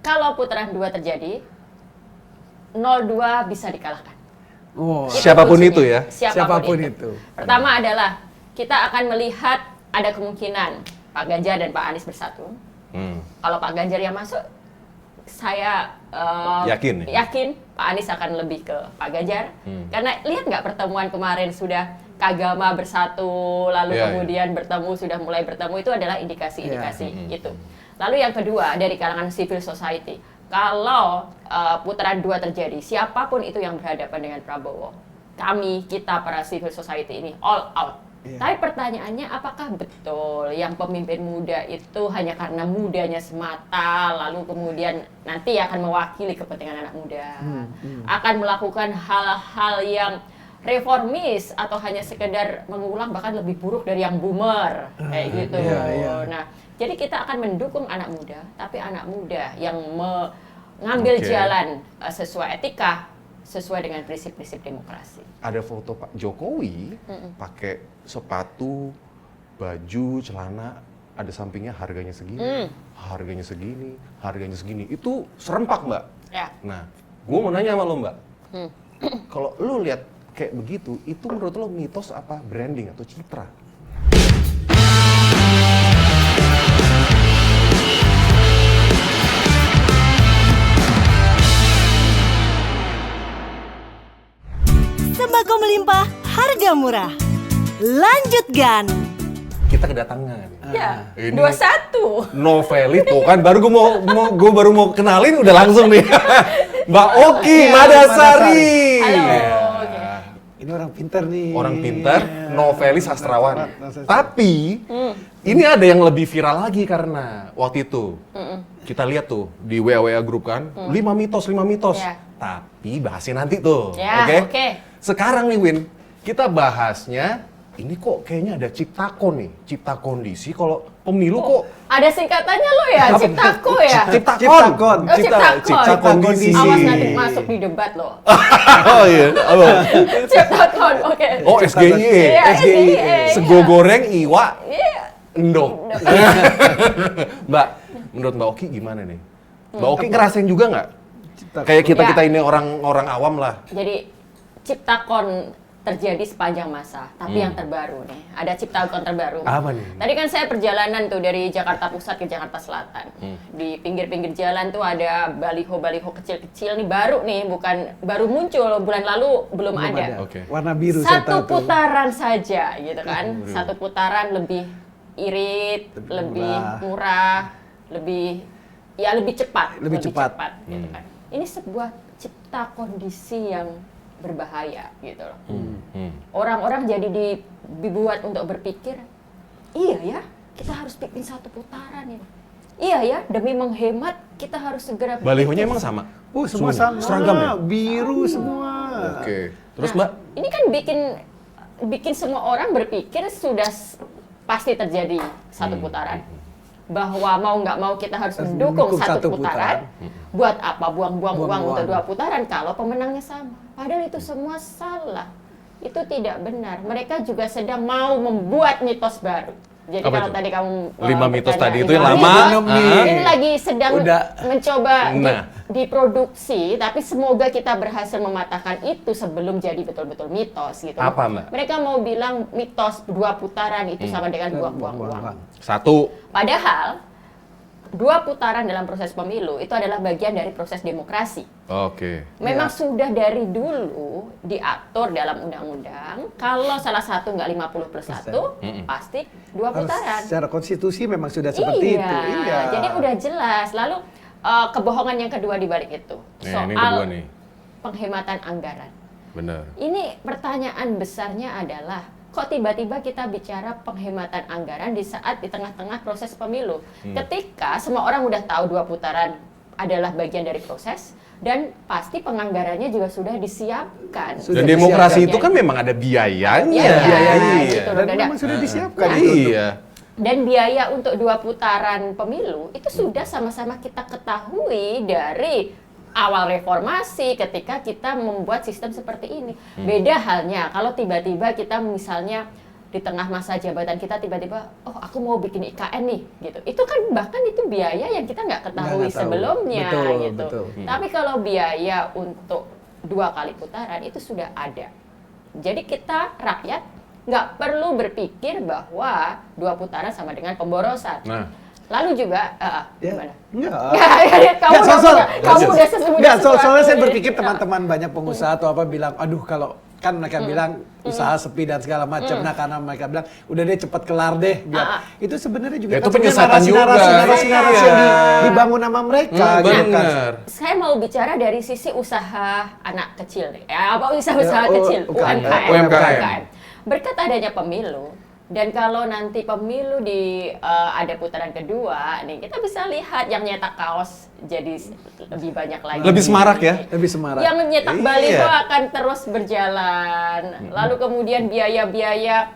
kalau putaran 2 terjadi, 02 bisa dikalahkan. Oh, Siapapun kuncinya. itu ya? siapapun itu. Pertama adalah kita akan melihat ada kemungkinan Pak Ganjar dan Pak Anies bersatu. Kalau Pak Ganjar yang masuk, saya yakin Pak Anies akan lebih ke Pak Ganjar. Karena lihat nggak pertemuan kemarin sudah Kagama bersatu, lalu kemudian sudah mulai bertemu, itu adalah indikasi-indikasi itu. Lalu yang kedua dari kalangan civil society, kalau putaran 2 terjadi, siapapun itu yang berhadapan dengan Prabowo, kita para civil society ini all out. Tapi pertanyaannya, apakah betul yang pemimpin muda itu hanya karena mudanya semata, lalu kemudian nanti akan mewakili kepentingan anak muda, akan melakukan hal-hal yang reformis atau hanya sekedar mengulang bahkan lebih buruk dari yang boomer kayak gitu. Nah, jadi kita akan mendukung anak muda, tapi anak muda yang mengambil jalan sesuai etika, sesuai dengan prinsip-prinsip demokrasi. Ada foto Pak Jokowi pakai sepatu, baju, celana, ada sampingnya harganya segini, harganya segini, harganya segini. Itu serempak, Mbak. Ya. Nah, gue mau nanya sama lo, Mbak. Kalau lo lihat kayak begitu, itu menurut lo mitos apa branding atau citra? Sembako melimpah, harga murah. Lanjut Gan. Kita kedatangan. Ya, Ini 21. Novel itu kan gue baru mau kenalin udah langsung nih. Mbak Oki Madasari. Halo. Ini orang pintar nih. Orang pintar, novelis sastrawan. Tapi ini ada yang lebih viral lagi karena waktu itu kita lihat tuh di WA grup kan, 5 mitos. Ya. Tapi bahasnya nanti tuh, Ya, oke. Sekarang nih Win, kita bahasnya ini kok kayaknya ada ciptakon nih, cipta kondisi kalau pemilu kok Ada singkatannya lo ya, Ciptako ya? Ciptakon. Cipta kondisi. Awas nanti masuk di debat lo. Oh iya, apa? Ciptakon, oke. Oh SGY. Iya, SGY. Sego goreng iwa Iya. endok. Mbak, menurut Mbak Oki gimana nih? Mbak Oki ngerasain juga nggak? Kayak kita ini orang awam lah. Jadi Ciptakon terjadi sepanjang masa, tapi yang terbaru nih, ada Ciptakon terbaru. Apa nih? Tadi kan saya perjalanan tuh dari Jakarta Pusat ke Jakarta Selatan. Di pinggir-pinggir jalan tuh ada baliho-baliho kecil-kecil nih, baru muncul, bulan lalu belum ada. Oke. Warna biru saya Satu tahu tuh. putaran saja gitu kan. Satu putaran lebih irit, lebih murah, lebih cepat. Lebih cepat. Gitu kan. Ini sebuah cipta kondisi yang berbahaya gitu loh. Orang-orang jadi dibuat untuk berpikir, iya ya, kita harus bikin satu putaran ini. Iya ya, demi menghemat kita harus segera berpikir. Balihonya emang sama? Oh, semua sama. Seragam ya? Biru semua. Oke. Terus Nah, Mbak? ini kan bikin semua orang berpikir sudah pasti terjadi satu putaran. Bahwa mau nggak mau kita harus mendukung satu putaran. Buat apa buang-buang uang untuk 2 putaran kalau pemenangnya sama? Padahal itu semua salah. Itu tidak benar. Mereka juga sedang mau membuat mitos baru. Jadi Apa kalau itu? tadi kamu 5 mitos bertanya, tadi itu yang lima lama. mitos, ini lagi sedang Udah. mencoba Nah. diproduksi, tapi semoga kita berhasil mematahkan itu sebelum jadi betul-betul mitos gitu. Apa, Mbak? Mereka mau bilang mitos 2 putaran itu sama dengan buang-buang uang. Satu. Padahal 2 putaran dalam proses pemilu itu adalah bagian dari proses demokrasi. Oke. Memang sudah dari dulu diatur dalam undang-undang kalau salah satu nggak 50+1 pasti 2 putaran. Secara konstitusi memang sudah seperti itu. Iya. Jadi udah jelas. Lalu kebohongan yang kedua di balik itu Ini soal kedua nih. penghematan anggaran. Benar. Ini pertanyaan besarnya adalah kok tiba-tiba kita bicara penghematan anggaran di saat di tengah-tengah proses pemilu. Ketika semua orang udah tahu 2 putaran adalah bagian dari proses dan pasti penganggarannya juga sudah disiapkan. Sudah Dan demokrasi disiapkan. itu kan memang ada biayanya. Biayanya, Iya. gitu. Dan Udah memang ada. sudah disiapkan itu. Iya. Dan biaya untuk 2 putaran pemilu itu sudah sama-sama kita ketahui dari awal reformasi ketika kita membuat sistem seperti ini. Beda halnya kalau tiba-tiba kita misalnya di tengah masa jabatan kita tiba-tiba, oh aku mau bikin IKN nih, gitu. Itu kan bahkan itu biaya yang kita nggak ketahui sebelumnya, gitu. Betul. Tapi kalau biaya untuk 2 kali putaran itu sudah ada. Jadi kita rakyat nggak perlu berpikir bahwa 2 putaran sama dengan pemborosan. Lalu juga, gimana? Kamu udah sesungguhnya. Soalnya saya berpikir teman-teman banyak pengusaha atau apa bilang, aduh kalau kan mereka bilang usaha sepi dan segala macam. Nah karena mereka bilang udah deh cepat kelar deh biar itu sebenarnya juga itu penyesatan juga narasi yang dibangun sama mereka. Benar. Saya mau bicara dari sisi usaha anak kecil nih. Apa usaha kecil? UMKM. Berkat adanya pemilu dan kalau nanti pemilu ada putaran kedua nih, kita bisa lihat yang nyetak kaos jadi lebih banyak lagi. Lebih semarak ya? Lebih semarak. Yang nyetak baliho akan terus berjalan. Lalu kemudian biaya-biaya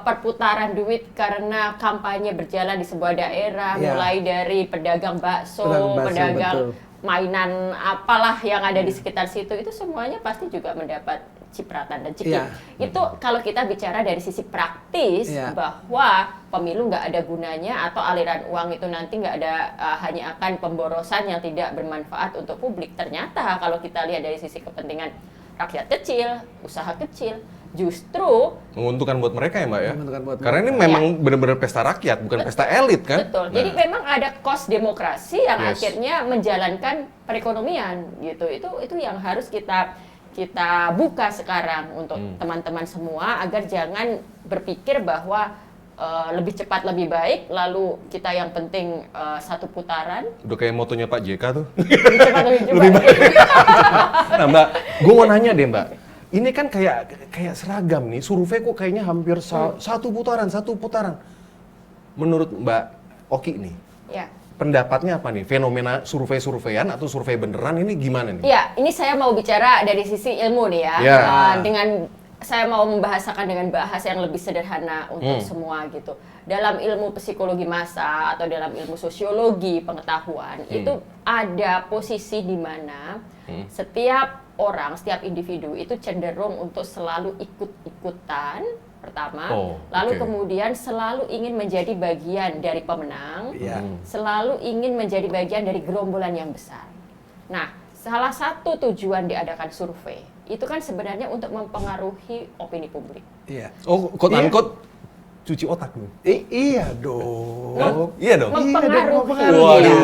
perputaran duit karena kampanye berjalan di sebuah daerah, mulai dari pedagang bakso, pedagang mainan apalah yang ada di sekitar situ, itu semuanya pasti juga mendapat cipratan dan cekik. Itu kalau kita bicara dari sisi praktis bahwa pemilu nggak ada gunanya atau aliran uang itu nanti nggak ada, hanya akan pemborosan yang tidak bermanfaat untuk publik. Ternyata kalau kita lihat dari sisi kepentingan rakyat kecil, usaha kecil, justru menguntungkan buat mereka ya Mbak ya? Karena ini memang benar-benar pesta rakyat, bukan pesta elit kan? Betul, jadi memang ada cost demokrasi yang akhirnya menjalankan perekonomian gitu. Itu yang harus kita buka sekarang untuk teman-teman semua agar jangan berpikir bahwa lebih cepat lebih baik, lalu kita yang penting 1 putaran. Udah kayak motonya Pak JK tuh. Lebih cepat lebih baik. Nah Mbak, gue mau nanya deh Mbak. Ini kan kayak seragam nih, survei kok kayaknya hampir satu putaran. Menurut Mbak Oki nih, pendapatnya apa nih? Fenomena survei-surveian atau survei beneran ini gimana nih? Ya, ini saya mau bicara dari sisi ilmu nih ya. Dengan saya mau membahasakan dengan bahasa yang lebih sederhana untuk semua gitu. Dalam ilmu psikologi massa atau dalam ilmu sosiologi pengetahuan itu ada posisi di mana setiap orang, setiap individu itu cenderung untuk selalu ikut-ikutan pertama, lalu kemudian selalu ingin menjadi bagian dari pemenang, selalu ingin menjadi bagian dari gerombolan yang besar. Nah, salah satu tujuan diadakan survei itu kan sebenarnya untuk mempengaruhi opini publik. Quote unquote cuci otak nih. Iya dong. Iya dong. Mempengaruhi.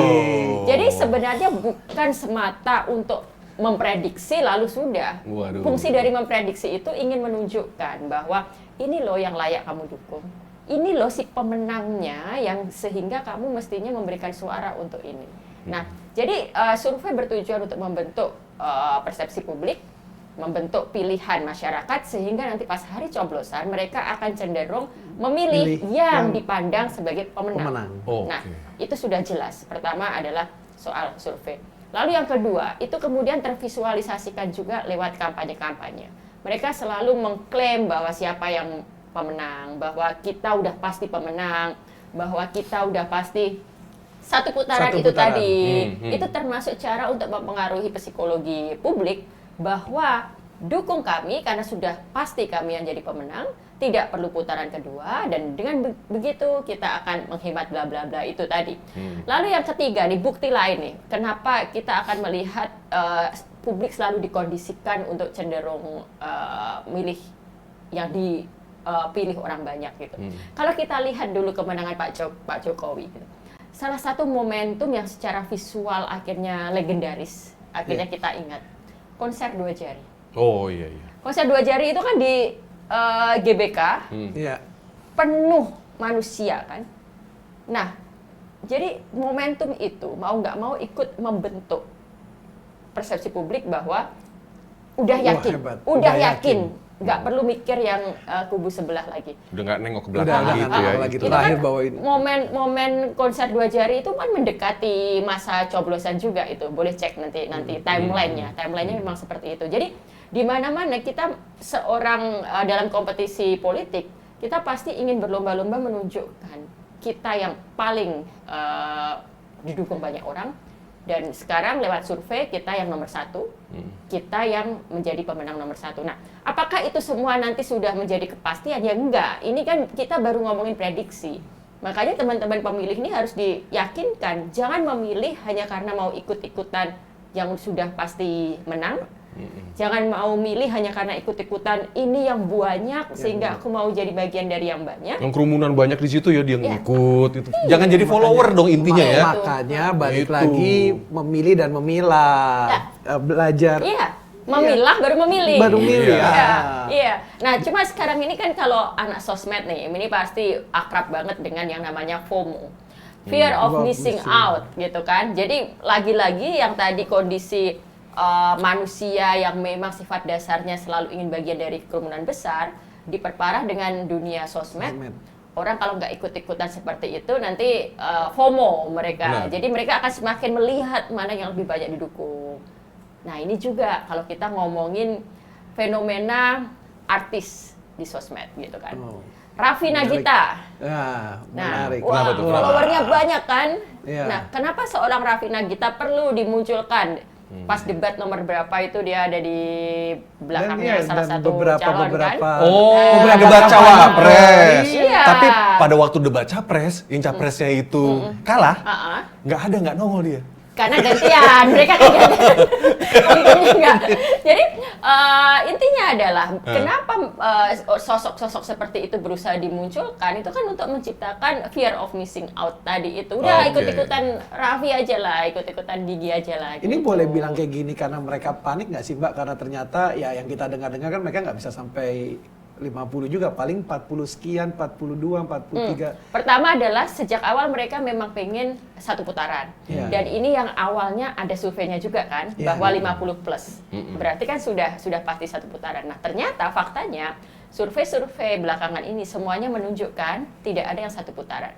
Jadi sebenarnya bukan semata untuk memprediksi lalu sudah. Fungsi dari memprediksi itu ingin menunjukkan bahwa ini loh yang layak kamu dukung. Ini loh si pemenangnya yang sehingga kamu mestinya memberikan suara untuk ini. Nah, jadi survei bertujuan untuk membentuk persepsi publik, membentuk pilihan masyarakat sehingga nanti pas hari coblosan mereka akan cenderung memilih yang dipandang sebagai pemenang. Nah, itu sudah jelas. Pertama adalah soal survei. Lalu yang kedua, itu kemudian tervisualisasikan juga lewat kampanye-kampanye. Mereka selalu mengklaim bahwa siapa yang pemenang, bahwa kita udah pasti pemenang, bahwa kita udah pasti satu putaran. Itu tadi. Itu termasuk cara untuk mempengaruhi psikologi publik bahwa dukung kami karena sudah pasti kami yang jadi pemenang, tidak perlu putaran kedua, dan dengan begitu kita akan menghemat bla bla bla itu tadi. Lalu yang ketiga nih, bukti lain nih, kenapa kita akan melihat publik selalu dikondisikan untuk cenderung milih yang dipilih orang banyak gitu. Kalau kita lihat dulu kemenangan Pak Jokowi gitu. Salah satu momentum yang secara visual akhirnya legendaris, akhirnya kita ingat, konser 2 jari. Konser 2 jari itu kan di GBK, penuh manusia kan. Nah, jadi momentum itu mau nggak mau ikut membentuk persepsi publik bahwa udah yakin, nggak perlu mikir yang kubu sebelah lagi. Udah nggak nengok ke belakang gitu ya. Itu kan momen konser 2 jari itu kan mendekati masa coblosan juga itu. Boleh cek nanti timelinenya. Timelinenya memang seperti itu. Jadi di mana-mana kita seorang dalam kompetisi politik, kita pasti ingin berlomba-lomba menunjukkan kita yang paling didukung banyak orang, Dan sekarang lewat survei kita yang nomor 1, kita yang menjadi pemenang nomor 1. Nah, apakah itu semua nanti sudah menjadi kepastian? Ya enggak, ini kan kita baru ngomongin prediksi. Makanya teman-teman pemilih ini harus diyakinkan, jangan memilih hanya karena mau ikut-ikutan yang sudah pasti menang. Jangan mau milih hanya karena ikut-ikutan ini yang banyak sehingga aku mau jadi bagian dari yang banyak. Yang kerumunan banyak di situ ya dia ngikut itu. Jangan jadi follower dong intinya ya. Makanya balik lagi memilih dan memilah. Belajar. Iya. Memilah baru memilih. Baru milih. Iya. Nah, cuma sekarang ini kan kalau anak sosmed nih, ini pasti akrab banget dengan yang namanya FOMO. Fear of missing out gitu kan. Jadi lagi-lagi yang tadi kondisi manusia yang memang sifat dasarnya selalu ingin bagian dari kerumunan besar diperparah dengan dunia sosmed. Orang kalau nggak ikut-ikutan seperti itu nanti FOMO mereka. Jadi mereka akan semakin melihat mana yang lebih banyak didukung. Nah ini juga kalau kita ngomongin fenomena artis di sosmed gitu kan. Raffi Nagita. Menarik. Nah, followernya banyak kan. Nah, kenapa seorang Raffi Nagita perlu dimunculkan? Pas debat nomor berapa itu dia ada di belakangnya salah satu calon kan? Debat cawapres. Iya. Tapi pada waktu debat capres, yang capresnya itu kalah, nggak nongol dia. Karena gantian, mereka kan gantian. Jadi intinya adalah kenapa sosok-sosok seperti itu berusaha dimunculkan, itu kan untuk menciptakan fear of missing out tadi itu. Udah ikut-ikutan Raffi aja lah, ikut-ikutan Gigi aja lah. Ini gitu. boleh bilang kayak gini karena mereka panik nggak sih Mbak? Karena ternyata ya yang kita dengar-dengar kan mereka nggak bisa sampai 50 juga, paling 40 sekian, 42, 43. Pertama adalah sejak awal mereka memang pengen satu putaran. Dan ini yang awalnya ada surveinya juga kan, bahwa 50 plus. Berarti kan sudah pasti satu putaran. Nah ternyata faktanya survei-survei belakangan ini semuanya menunjukkan tidak ada yang satu putaran.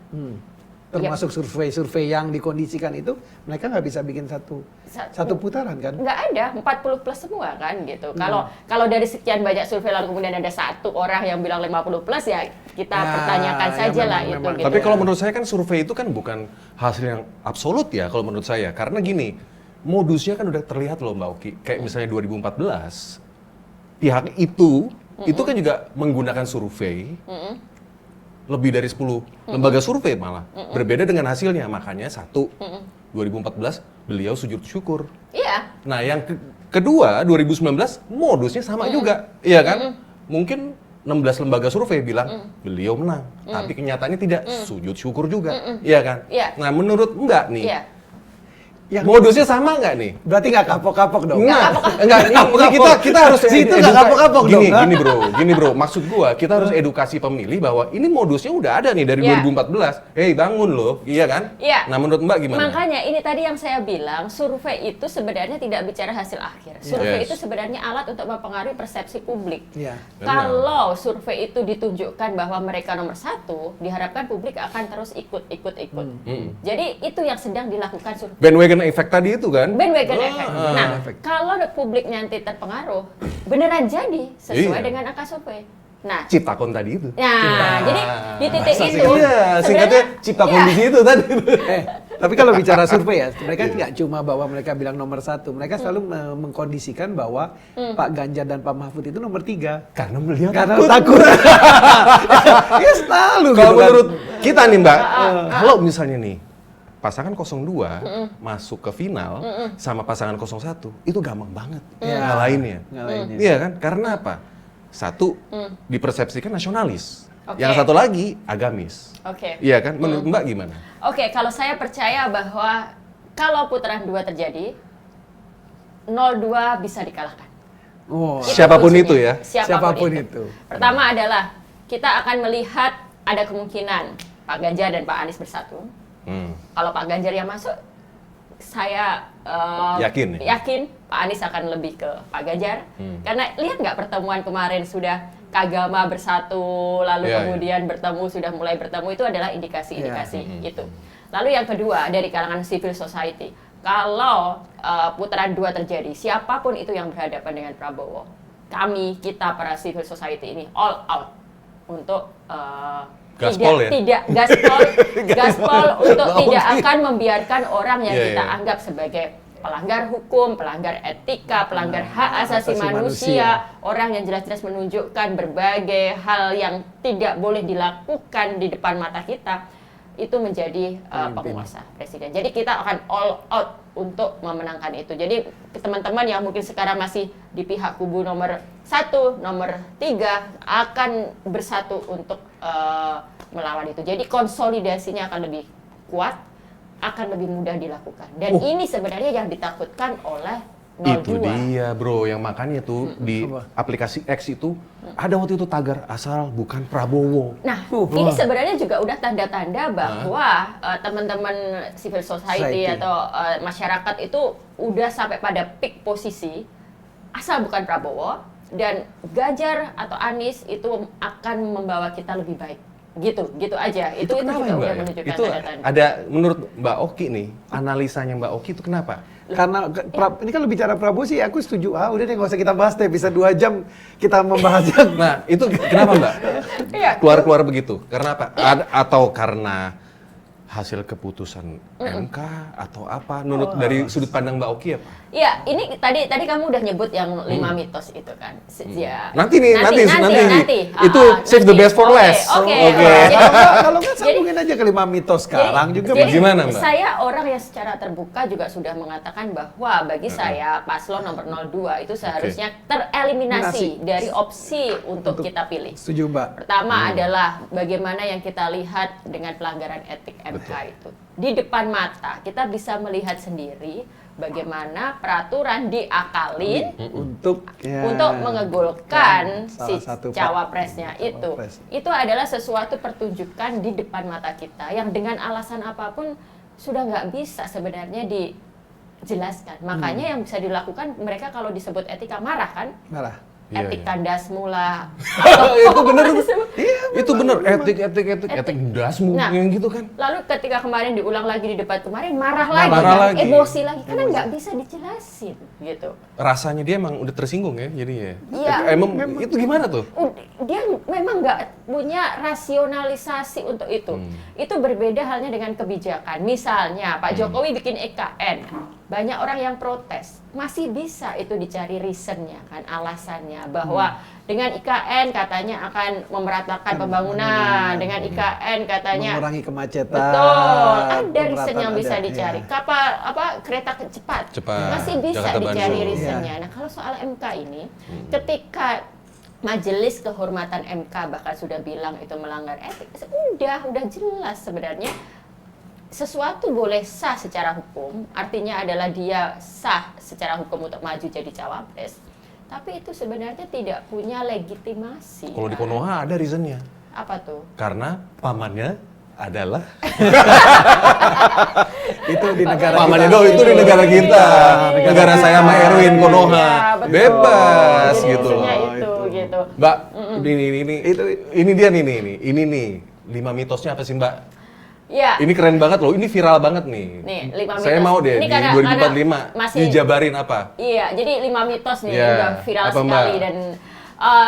Termasuk survei-survei yang dikondisikan itu, mereka nggak bisa bikin satu putaran kan? Nggak ada, 40 plus semua kan gitu. Kalau dari sekian banyak survei lalu kemudian ada satu orang yang bilang 50 plus ya kita pertanyakan saja lah itu. Gitu. Tapi kalau menurut saya kan survei itu kan bukan hasil yang absolut ya kalau menurut saya. Karena gini, modusnya kan udah terlihat loh Mbak Oki. Kayak misalnya 2014, pihak itu kan juga menggunakan survei. Lebih dari 10 lembaga survei malah. Berbeda dengan hasilnya. Makanya 2014 beliau sujud syukur. Iya. Nah yang kedua 2019 modusnya sama juga. Iya kan? Mungkin 16 lembaga survei bilang beliau menang. Tapi kenyataannya tidak. Sujud syukur juga. Iya kan? Iya. Nah menurut Mbak nih. Iya. Modusnya sama nggak nih? Berarti nggak kapok-kapok dong? Enggak, kita harus situ nggak kapok-kapok dong. Gini bro, maksud gua kita harus edukasi pemilih bahwa ini modusnya udah ada nih dari 2014. Hei bangun loh, iya kan? Iya. Nah menurut Mbak gimana? Makanya ini tadi yang saya bilang, survei itu sebenarnya tidak bicara hasil akhir. Survei itu sebenarnya alat untuk mempengaruhi persepsi publik. Kalau survei itu ditunjukkan bahwa mereka nomor 1, diharapkan publik akan terus ikut. Jadi itu yang sedang dilakukan survei. Bandwagon efek tadi itu kan? Bandwagon efek. Nah, kalau publik nanti terpengaruh, beneran jadi sesuai dengan angka survei. Nah, Ciptakon tadi itu. Nah, jadi di titik itu. Iya, singkatnya Ciptakon di situ tadi. Tapi kalau bicara survei ya, mereka nggak cuma bahwa mereka bilang nomor 1, mereka selalu mengkondisikan bahwa Pak Ganjar dan Pak Mahfud itu nomor 3. Karena beliau takut. Ya selalu. Kalau menurut kita nih Mbak, kalau misalnya nih, pasangan 02 masuk ke final sama pasangan 01 itu gampang banget ngalahinnya. Iya kan? Karena apa? Satu dipersepsikan nasionalis, yang satu lagi agamis. Iya kan? Menurut Mbak gimana? Kalau saya percaya bahwa kalau putaran 2 terjadi, 02 bisa dikalahkan. Siapapun itu ya. Siapapun itu. Pertama adalah kita akan melihat ada kemungkinan Pak Ganjar dan Pak Anies bersatu. Kalau Pak Ganjar yang masuk, saya yakin Pak Anies akan lebih ke Pak Ganjar. Karena lihat nggak pertemuan kemarin sudah Kagama bersatu, lalu kemudian sudah mulai bertemu, itu adalah indikasi-indikasi itu. Lalu yang kedua dari kalangan civil society, kalau putaran 2 terjadi, siapapun itu yang berhadapan dengan Prabowo, kita para civil society ini all out untuk Gaspol ya? Tidak, gaspol untuk tidak akan membiarkan orang yang kita anggap sebagai pelanggar hukum, pelanggar etika, pelanggar hak asasi manusia, orang yang jelas-jelas menunjukkan berbagai hal yang tidak boleh dilakukan di depan mata kita, itu menjadi penguasa presiden. Jadi kita akan all out untuk memenangkan itu. Jadi teman-teman yang mungkin sekarang masih di pihak kubu nomor 1, nomor 3 akan bersatu untuk melawan itu. Jadi konsolidasinya akan lebih kuat, akan lebih mudah dilakukan. Dan ini sebenarnya yang ditakutkan oleh 02. Itu dia bro, yang makanya tuh di aplikasi X itu ada waktu itu tagar asal bukan Prabowo. Nah, ini sebenarnya juga udah tanda-tanda bahwa teman-teman civil society atau masyarakat itu udah sampai pada peak posisi asal bukan Prabowo, dan Ganjar atau Anies itu akan membawa kita lebih baik. Gitu aja. Itu kenapa juga Mbak, udah menunjukkan itu tanda-tanda. ada menurut Mbak Oki nih, analisanya Mbak Oki itu kenapa? Karena ini kan bicara Prabowo sih, aku setuju. Udah deh, nggak usah kita bahas deh. Bisa 2 jam kita membahasnya. Nah, itu kenapa Mbak? Keluar begitu. Karena apa? Atau karena hasil keputusan MK atau apa? Menurut dari sudut pandang Mbak Oki apa? Iya, ini tadi kamu udah nyebut yang 5 mitos itu kan. Ya. Nanti. Itu save nanti. the best for last. Oke. Kalau nggak sambungin aja ke 5 mitos sekarang juga. Jadi, gimana Mbak? Saya orang yang secara terbuka juga sudah mengatakan bahwa bagi saya paslon nomor 02 itu seharusnya tereliminasi dari opsi untuk kita pilih. Setuju Mbak. Pertama adalah bagaimana yang kita lihat dengan pelanggaran etik MK itu. Di depan mata kita bisa melihat sendiri bagaimana peraturan diakalin untuk mengegolkan si cawapresnya itu. Itu adalah sesuatu pertunjukan di depan mata kita yang dengan alasan apapun sudah nggak bisa sebenarnya dijelaskan. Makanya yang bisa dilakukan mereka kalau disebut etika marah kan? Marah. Etik kandas mula. Itu benar. Itu benar. Etik dasmu yang gitu kan. Lalu ketika kemarin diulang lagi di debat kemarin marah lagi. Emosi lagi karena nggak bisa dijelasin gitu. Rasanya dia emang udah tersinggung ya jadinya. Iya. Emang itu gimana tuh? Dia memang nggak punya rasionalisasi untuk itu. Itu berbeda halnya dengan kebijakan. Misalnya Pak Jokowi bikin EKN. Banyak orang yang protes, masih bisa itu dicari reasonnya kan, alasannya bahwa dengan IKN katanya akan memeratakan pembangunan, dengan IKN katanya mengurangi kemacetan. Betul, ada reason yang bisa dicari. Kereta cepat, masih bisa Jakarta dicari Bandung. reasonnya. Nah kalau soal MK ini, ketika Majelis Kehormatan MK bahkan sudah bilang itu melanggar etik, udah jelas sebenarnya. Sesuatu boleh sah secara hukum, artinya adalah dia sah secara hukum untuk maju jadi cawapres. Tapi itu sebenarnya tidak punya legitimasi. Kalau di Konoha ada reasonnya. Apa tuh? Karena pamannya adalah itu di negara pamannya kita. itu di negara kita. Negara saya sama Erwin Konoha. Ya, betul. Bebas Jadi gitu. Itu gitu. Mbak, ini dia nih. Ini nih 5 mitosnya apa sih Mbak? Ya. Ini keren banget loh, ini viral banget nih. 5 mitos. Saya mau deh ini di 2045 dijabarin apa? Iya, jadi 5 mitos nih udah viral apa, sekali Mbak? dan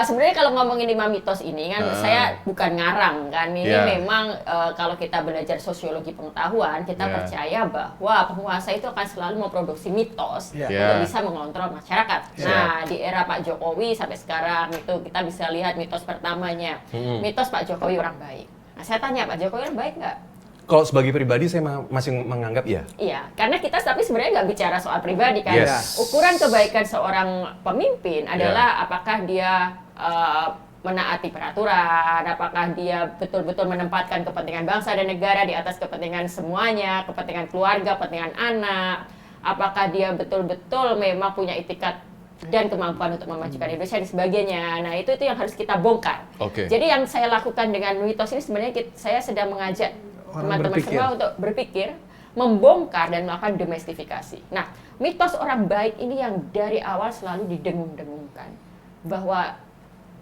sebenarnya kalau ngomongin 5 mitos ini kan saya bukan ngarang kan. Ini memang kalau kita belajar sosiologi pengetahuan, kita percaya bahwa penguasa itu akan selalu memproduksi mitos untuk bisa mengontrol masyarakat. Nah, di era Pak Jokowi sampai sekarang itu kita bisa lihat mitos pertamanya. Mitos Pak Jokowi orang baik. Nah, saya tanya Pak Jokowi orang baik nggak? Kalau sebagai pribadi saya masih menganggap ya. Iya, karena kita tapi sebenarnya nggak bicara soal pribadi kan. Yes. Ukuran kebaikan seorang pemimpin adalah apakah dia menaati peraturan, apakah dia betul-betul menempatkan kepentingan bangsa dan negara di atas kepentingan semuanya, kepentingan keluarga, kepentingan anak, apakah dia betul-betul memang punya itikat dan kemampuan untuk memajukan Indonesia dan sebagainya. Nah, itu yang harus kita bongkar. Jadi yang saya lakukan dengan mitos ini sebenarnya saya sedang mengajak teman-teman semua untuk berpikir, membongkar dan melakukan domestifikasi. Nah, mitos orang baik ini yang dari awal selalu didengung-dengungkan bahwa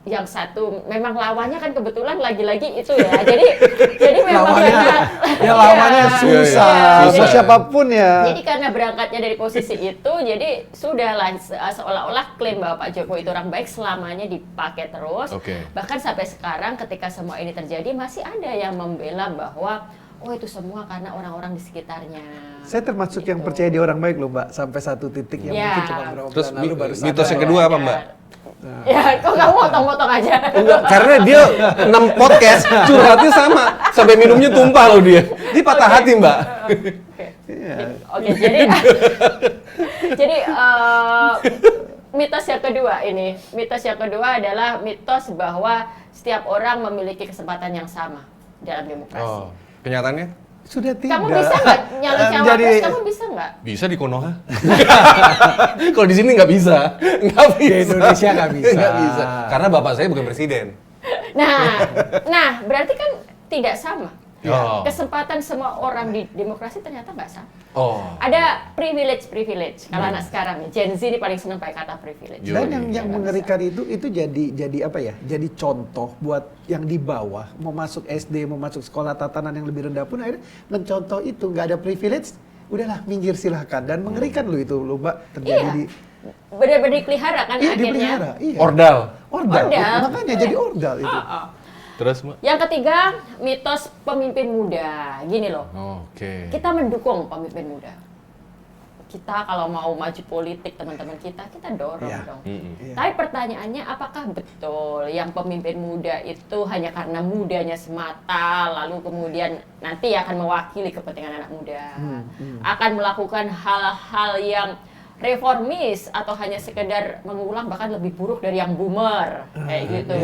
yang satu memang lawannya kan kebetulan lagi-lagi itu ya. Jadi memang lawannya susah. Jadi, siapapun ya. Jadi karena berangkatnya dari posisi itu, jadi sudahlah seolah-olah klaim bahwa Pak Jokowi itu orang baik selamanya dipakai terus. Bahkan sampai sekarang ketika semua ini terjadi masih ada yang membela bahwa itu semua karena orang-orang di sekitarnya. Saya termasuk yang percaya di orang baik loh, Mbak, sampai satu titik yang mungkin cuma beberapa bulan lalu baru sadar. Mitos yang kedua apa, Mbak? Ya, kok kamu potong-potong aja? Enggak, karena dia 6 podcast curhatnya sama, sampai minumnya tumpah loh dia. Dia patah hati, Mbak. Oke, jadi mitos yang kedua ini. Mitos yang kedua adalah mitos bahwa setiap orang memiliki kesempatan yang sama dalam demokrasi. Kenyataannya? Sudah tidak. Kamu bisa nggak nyalon cawapres? Kamu bisa nggak? Bisa di Konoha. Kalau di sini nggak bisa. Nggak bisa. Di Indonesia nggak bisa. Nggak bisa. Karena bapak saya bukan presiden. Nah, berarti kan tidak sama. Oh. Kesempatan semua orang di demokrasi ternyata nggak sama. Oh. Ada privilege. Kalau anak sekarang nih, Gen Z ini paling senang pakai kata privilege. Dan yang mengerikan itu jadi apa ya? Jadi contoh buat yang di bawah mau masuk SD, mau masuk sekolah tatanan yang lebih rendah pun akhirnya mencontoh itu, nggak ada privilege, udahlah minggir silahkan. Dan mengerikan loh itu loh, Mbak, terjadi di benar-benar dipelihara kan akhirnya. Dipelihara, iya. Ordal. Makanya jadi ordal itu. Terus, Mbak? Yang ketiga, mitos pemimpin muda. Gini loh. Kita mendukung pemimpin muda. Kita kalau mau maju politik, teman-teman kita dorong dong. Tapi pertanyaannya, apakah betul yang pemimpin muda itu hanya karena mudanya semata, lalu kemudian nanti akan mewakili kepentingan anak muda, akan melakukan hal-hal yang reformis atau hanya sekedar mengulang bahkan lebih buruk dari yang boomer kayak gitu.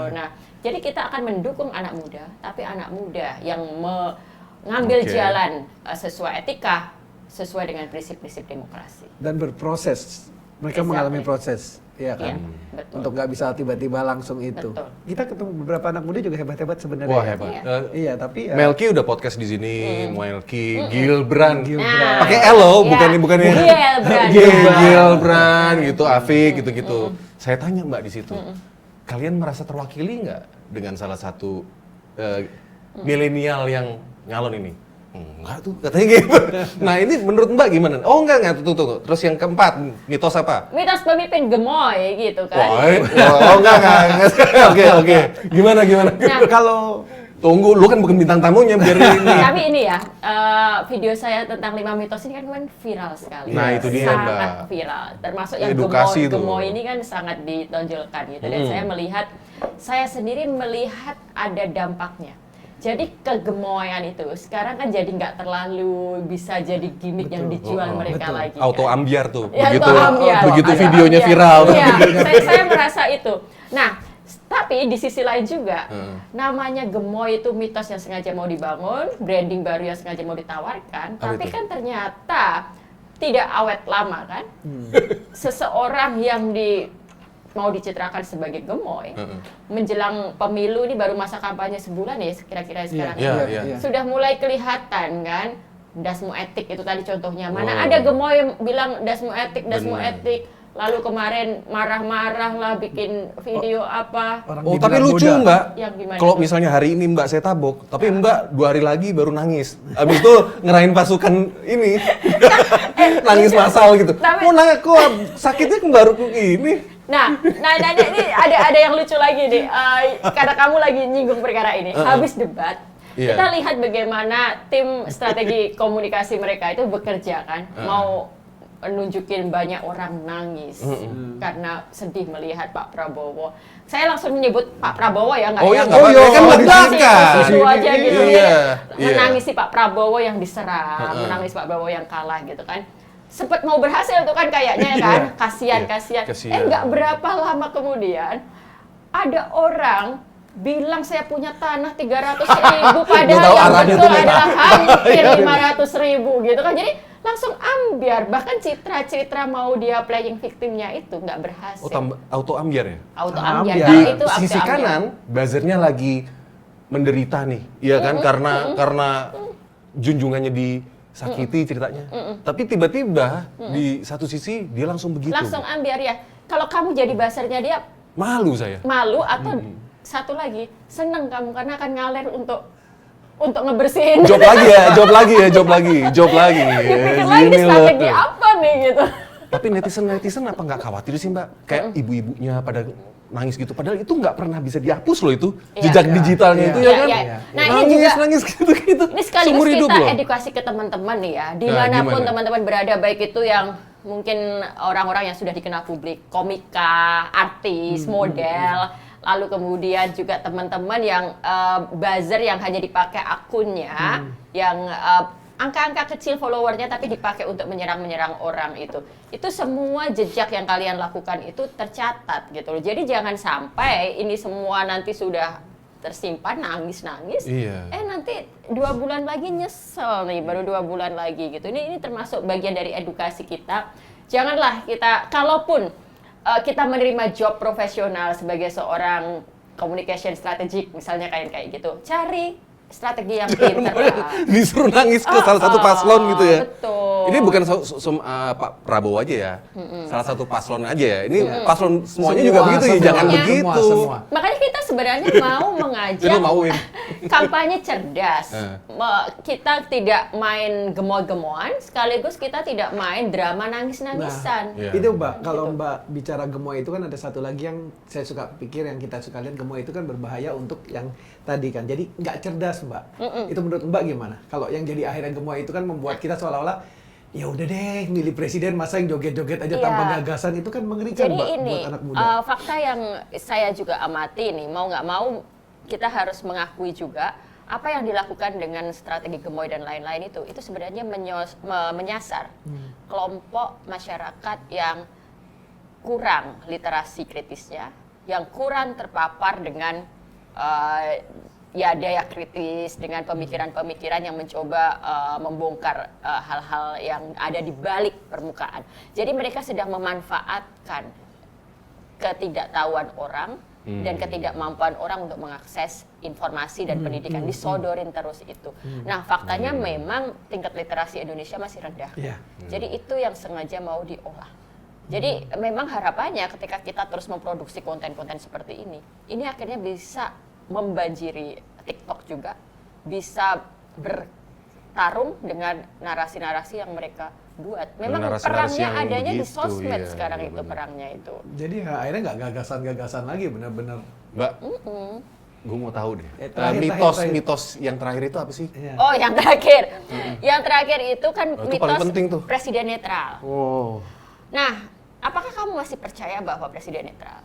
Nah, jadi kita akan mendukung anak muda, tapi anak muda yang mengambil jalan sesuai etika, sesuai dengan prinsip-prinsip demokrasi. Dan berproses. Mereka mengalami proses, ya kan? Betul. Untuk nggak bisa tiba-tiba langsung itu. Betul. Kita ketemu beberapa anak muda juga hebat-hebat sebenarnya. Wah, hebat. Iya, tapi ya. Melki udah podcast di sini, Melki, Gilbran. Nah, pakai L loh, bukan Gilbran gitu, Afik gitu-gitu. Saya tanya Mbak di situ. Kalian merasa terwakili nggak dengan salah satu milenial yang nyalon ini? Enggak tuh, katanya gitu. Nah ini menurut Mbak gimana? Oh enggak, tuh. Terus yang keempat, mitos apa? Mitos pemimpin gemoy gitu kan. Enggak. Oke. Gimana? Nah, Kalau tunggu, lu kan bukan bintang tamunya, biar ini. Tapi ini ya, video saya tentang 5 mitos ini kan viral sekali. Nah, itu dia, Mbak. Sangat viral. Termasuk yang gemoy ini kan sangat ditonjolkan gitu. Dan saya sendiri melihat ada dampaknya. Jadi kegemoyan itu sekarang kan jadi nggak terlalu bisa jadi gimmick yang dijual mereka lagi. Auto ambiar tuh, ya, begitu videonya viral. Iya, saya merasa itu. Nah, tapi di sisi lain juga, namanya gemoy itu mitos yang sengaja mau dibangun, branding baru yang sengaja mau ditawarkan, tapi kan ternyata tidak awet lama kan. Seseorang yang mau dicitrakan sebagai gemoy, menjelang pemilu ini baru masa kampanye sebulan ya kira-kira sekarang sudah mulai kelihatan kan, dasmu etik itu tadi contohnya. Mana ada gemoy bilang dasmu etik, lalu kemarin marah-marah lah bikin video apa. Tapi lucu Mbak, kalau itu? misalnya hari ini Mbak saya tabok, tapi Mbak 2 hari lagi baru nangis. Abis itu ngerahin pasukan ini, nangis massal gitu. Mau nanya kok sakitnya baru ini. Nah, ini ada yang lucu lagi nih, karena kamu lagi nyinggung perkara ini. Habis debat, kita lihat bagaimana tim strategi komunikasi mereka itu bekerja kan, mau nunjukin banyak orang nangis karena sedih melihat Pak Prabowo. Saya langsung menyebut Pak Prabowo ya, nggak yang kan belakang. Itu aja gitu menangisi Pak Prabowo yang diserang, menangis Pak Prabowo yang kalah gitu kan. Sempet mau berhasil tuh kan kayaknya kan, kasihan. Nggak berapa lama kemudian ada orang bilang saya punya tanah 300.000 padahal yang betul adalah hampir 500.000 gitu kan. Jadi langsung ambiar, bahkan citra mau dia playing victimnya itu nggak berhasil. Auto ambiar ya? Auto ambiar. Di sisi kanan, buzzernya lagi menderita nih, iya kan? Karena junjungannya disakiti ceritanya. Tapi tiba-tiba di satu sisi dia langsung begitu. Langsung ambiar ya. Kalau kamu jadi buzzernya dia, Malu saya. Malu atau satu lagi, seneng kamu karena akan ngalir untuk ngebersihin. Job lagi. Dipikir lagi ini strategi apa nih gitu. Tapi netizen apa nggak khawatir sih Mbak? Kayak ibu-ibunya pada nangis gitu. Padahal itu nggak pernah bisa dihapus loh itu. Jejak digitalnya itu ya kan? Nah ini juga, nangis gitu. Ini sekaligus kita edukasi ke teman-teman nih ya. Dimanapun teman-teman berada, baik itu yang mungkin orang-orang yang sudah dikenal publik, komika, artis, model, lalu kemudian juga teman-teman yang buzzer yang hanya dipakai akunnya, yang angka-angka kecil followernya tapi dipakai untuk menyerang orang itu semua jejak yang kalian lakukan itu tercatat gitu loh. Jadi jangan sampai ini semua nanti sudah tersimpan nangis nanti 2 bulan lagi nyesel nih, baru 2 bulan lagi gitu. Ini termasuk bagian dari edukasi kita. Janganlah kita, kalaupun kita menerima job profesional sebagai seorang communication strategik misalnya kayak gitu, cari strategi yang pintar. Disuruh nangis ke salah satu paslon gitu ya. Betul. Ini bukan Pak Prabowo aja ya. Salah satu paslon aja ya. Ini paslon semuanya juga begitu ya. Jangan begitu. Makanya kita sebenarnya mau mengajak kampanye cerdas. Kita tidak main gemoy-gemoyan, sekaligus kita tidak main drama nangis-nangisan. Nah, itu Mbak, kalau Mbak bicara gemoy itu kan ada satu lagi yang saya suka pikir, yang kita suka lihat, gemoy itu kan berbahaya untuk yang tadi kan. Jadi nggak cerdas Mbak. Itu menurut Mbak gimana? Kalau yang jadi akhirnya gemoy itu kan membuat kita seolah-olah ya udah deh milih presiden masa yang joget-joget aja tanpa gagasan, itu kan mengerikan. Jadi Mbak, ini buat anak muda. Fakta yang saya juga amati nih, mau nggak mau kita harus mengakui juga apa yang dilakukan dengan strategi gemoy dan lain-lain itu sebenarnya menyasar kelompok masyarakat yang kurang literasi kritisnya, yang kurang terpapar dengan daya kritis, dengan pemikiran-pemikiran yang mencoba membongkar hal-hal yang ada di balik permukaan. Jadi mereka sedang memanfaatkan ketidaktahuan orang dan ketidakmampuan orang untuk mengakses informasi dan pendidikan, disodorin terus itu. Nah, faktanya memang tingkat literasi Indonesia masih rendah. Jadi itu yang sengaja mau diolah. Jadi memang harapannya ketika kita terus memproduksi konten-konten seperti ini akhirnya bisa membanjiri TikTok juga, bisa bertarung dengan narasi-narasi yang mereka buat. Memang perangnya adanya di sosmed sekarang itu, perangnya itu. Jadi akhirnya nggak gagasan-gagasan lagi, benar-benar. Mbak, gue mau tahu deh. Mitos yang terakhir itu apa sih? Oh, yang terakhir. Yang terakhir itu kan mitos presiden netral. Nah, apakah kamu masih percaya bahwa presiden netral?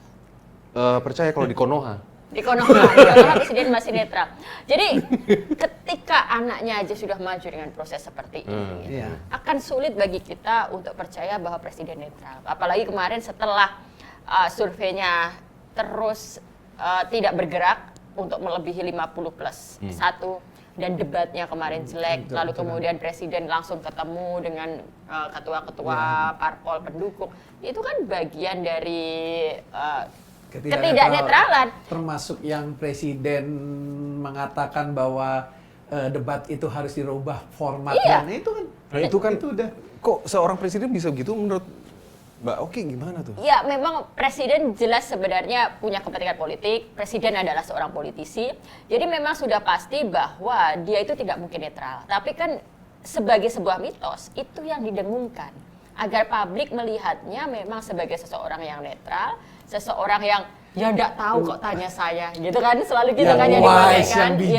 Percaya kalau di Konoha. Di Konoha presiden masih netral. Jadi ketika anaknya aja sudah maju dengan proses seperti ini, akan sulit bagi kita untuk percaya bahwa presiden netral. Apalagi kemarin setelah surveinya terus tidak bergerak untuk melebihi 50+1 dan debatnya kemarin jelek, lalu kemudian presiden langsung ketemu dengan ketua-ketua parpol pendukung. Itu kan bagian dari ketidaknetralan. Termasuk yang presiden mengatakan bahwa debat itu harus dirubah formatnya. Nah, itu kan udah. Kok seorang presiden bisa begitu menurut Mbak Oki, gimana tuh? Ya, memang presiden jelas sebenarnya punya kepentingan politik. Presiden adalah seorang politisi. Jadi memang sudah pasti bahwa dia itu tidak mungkin netral. Tapi kan sebagai sebuah mitos, itu yang didengungkan. Agar publik melihatnya memang sebagai seseorang yang netral, seseorang yang ya enggak tahu kok tanya saya, gitu kan, selalu gitu kan, yang dipakai kan. Gitu.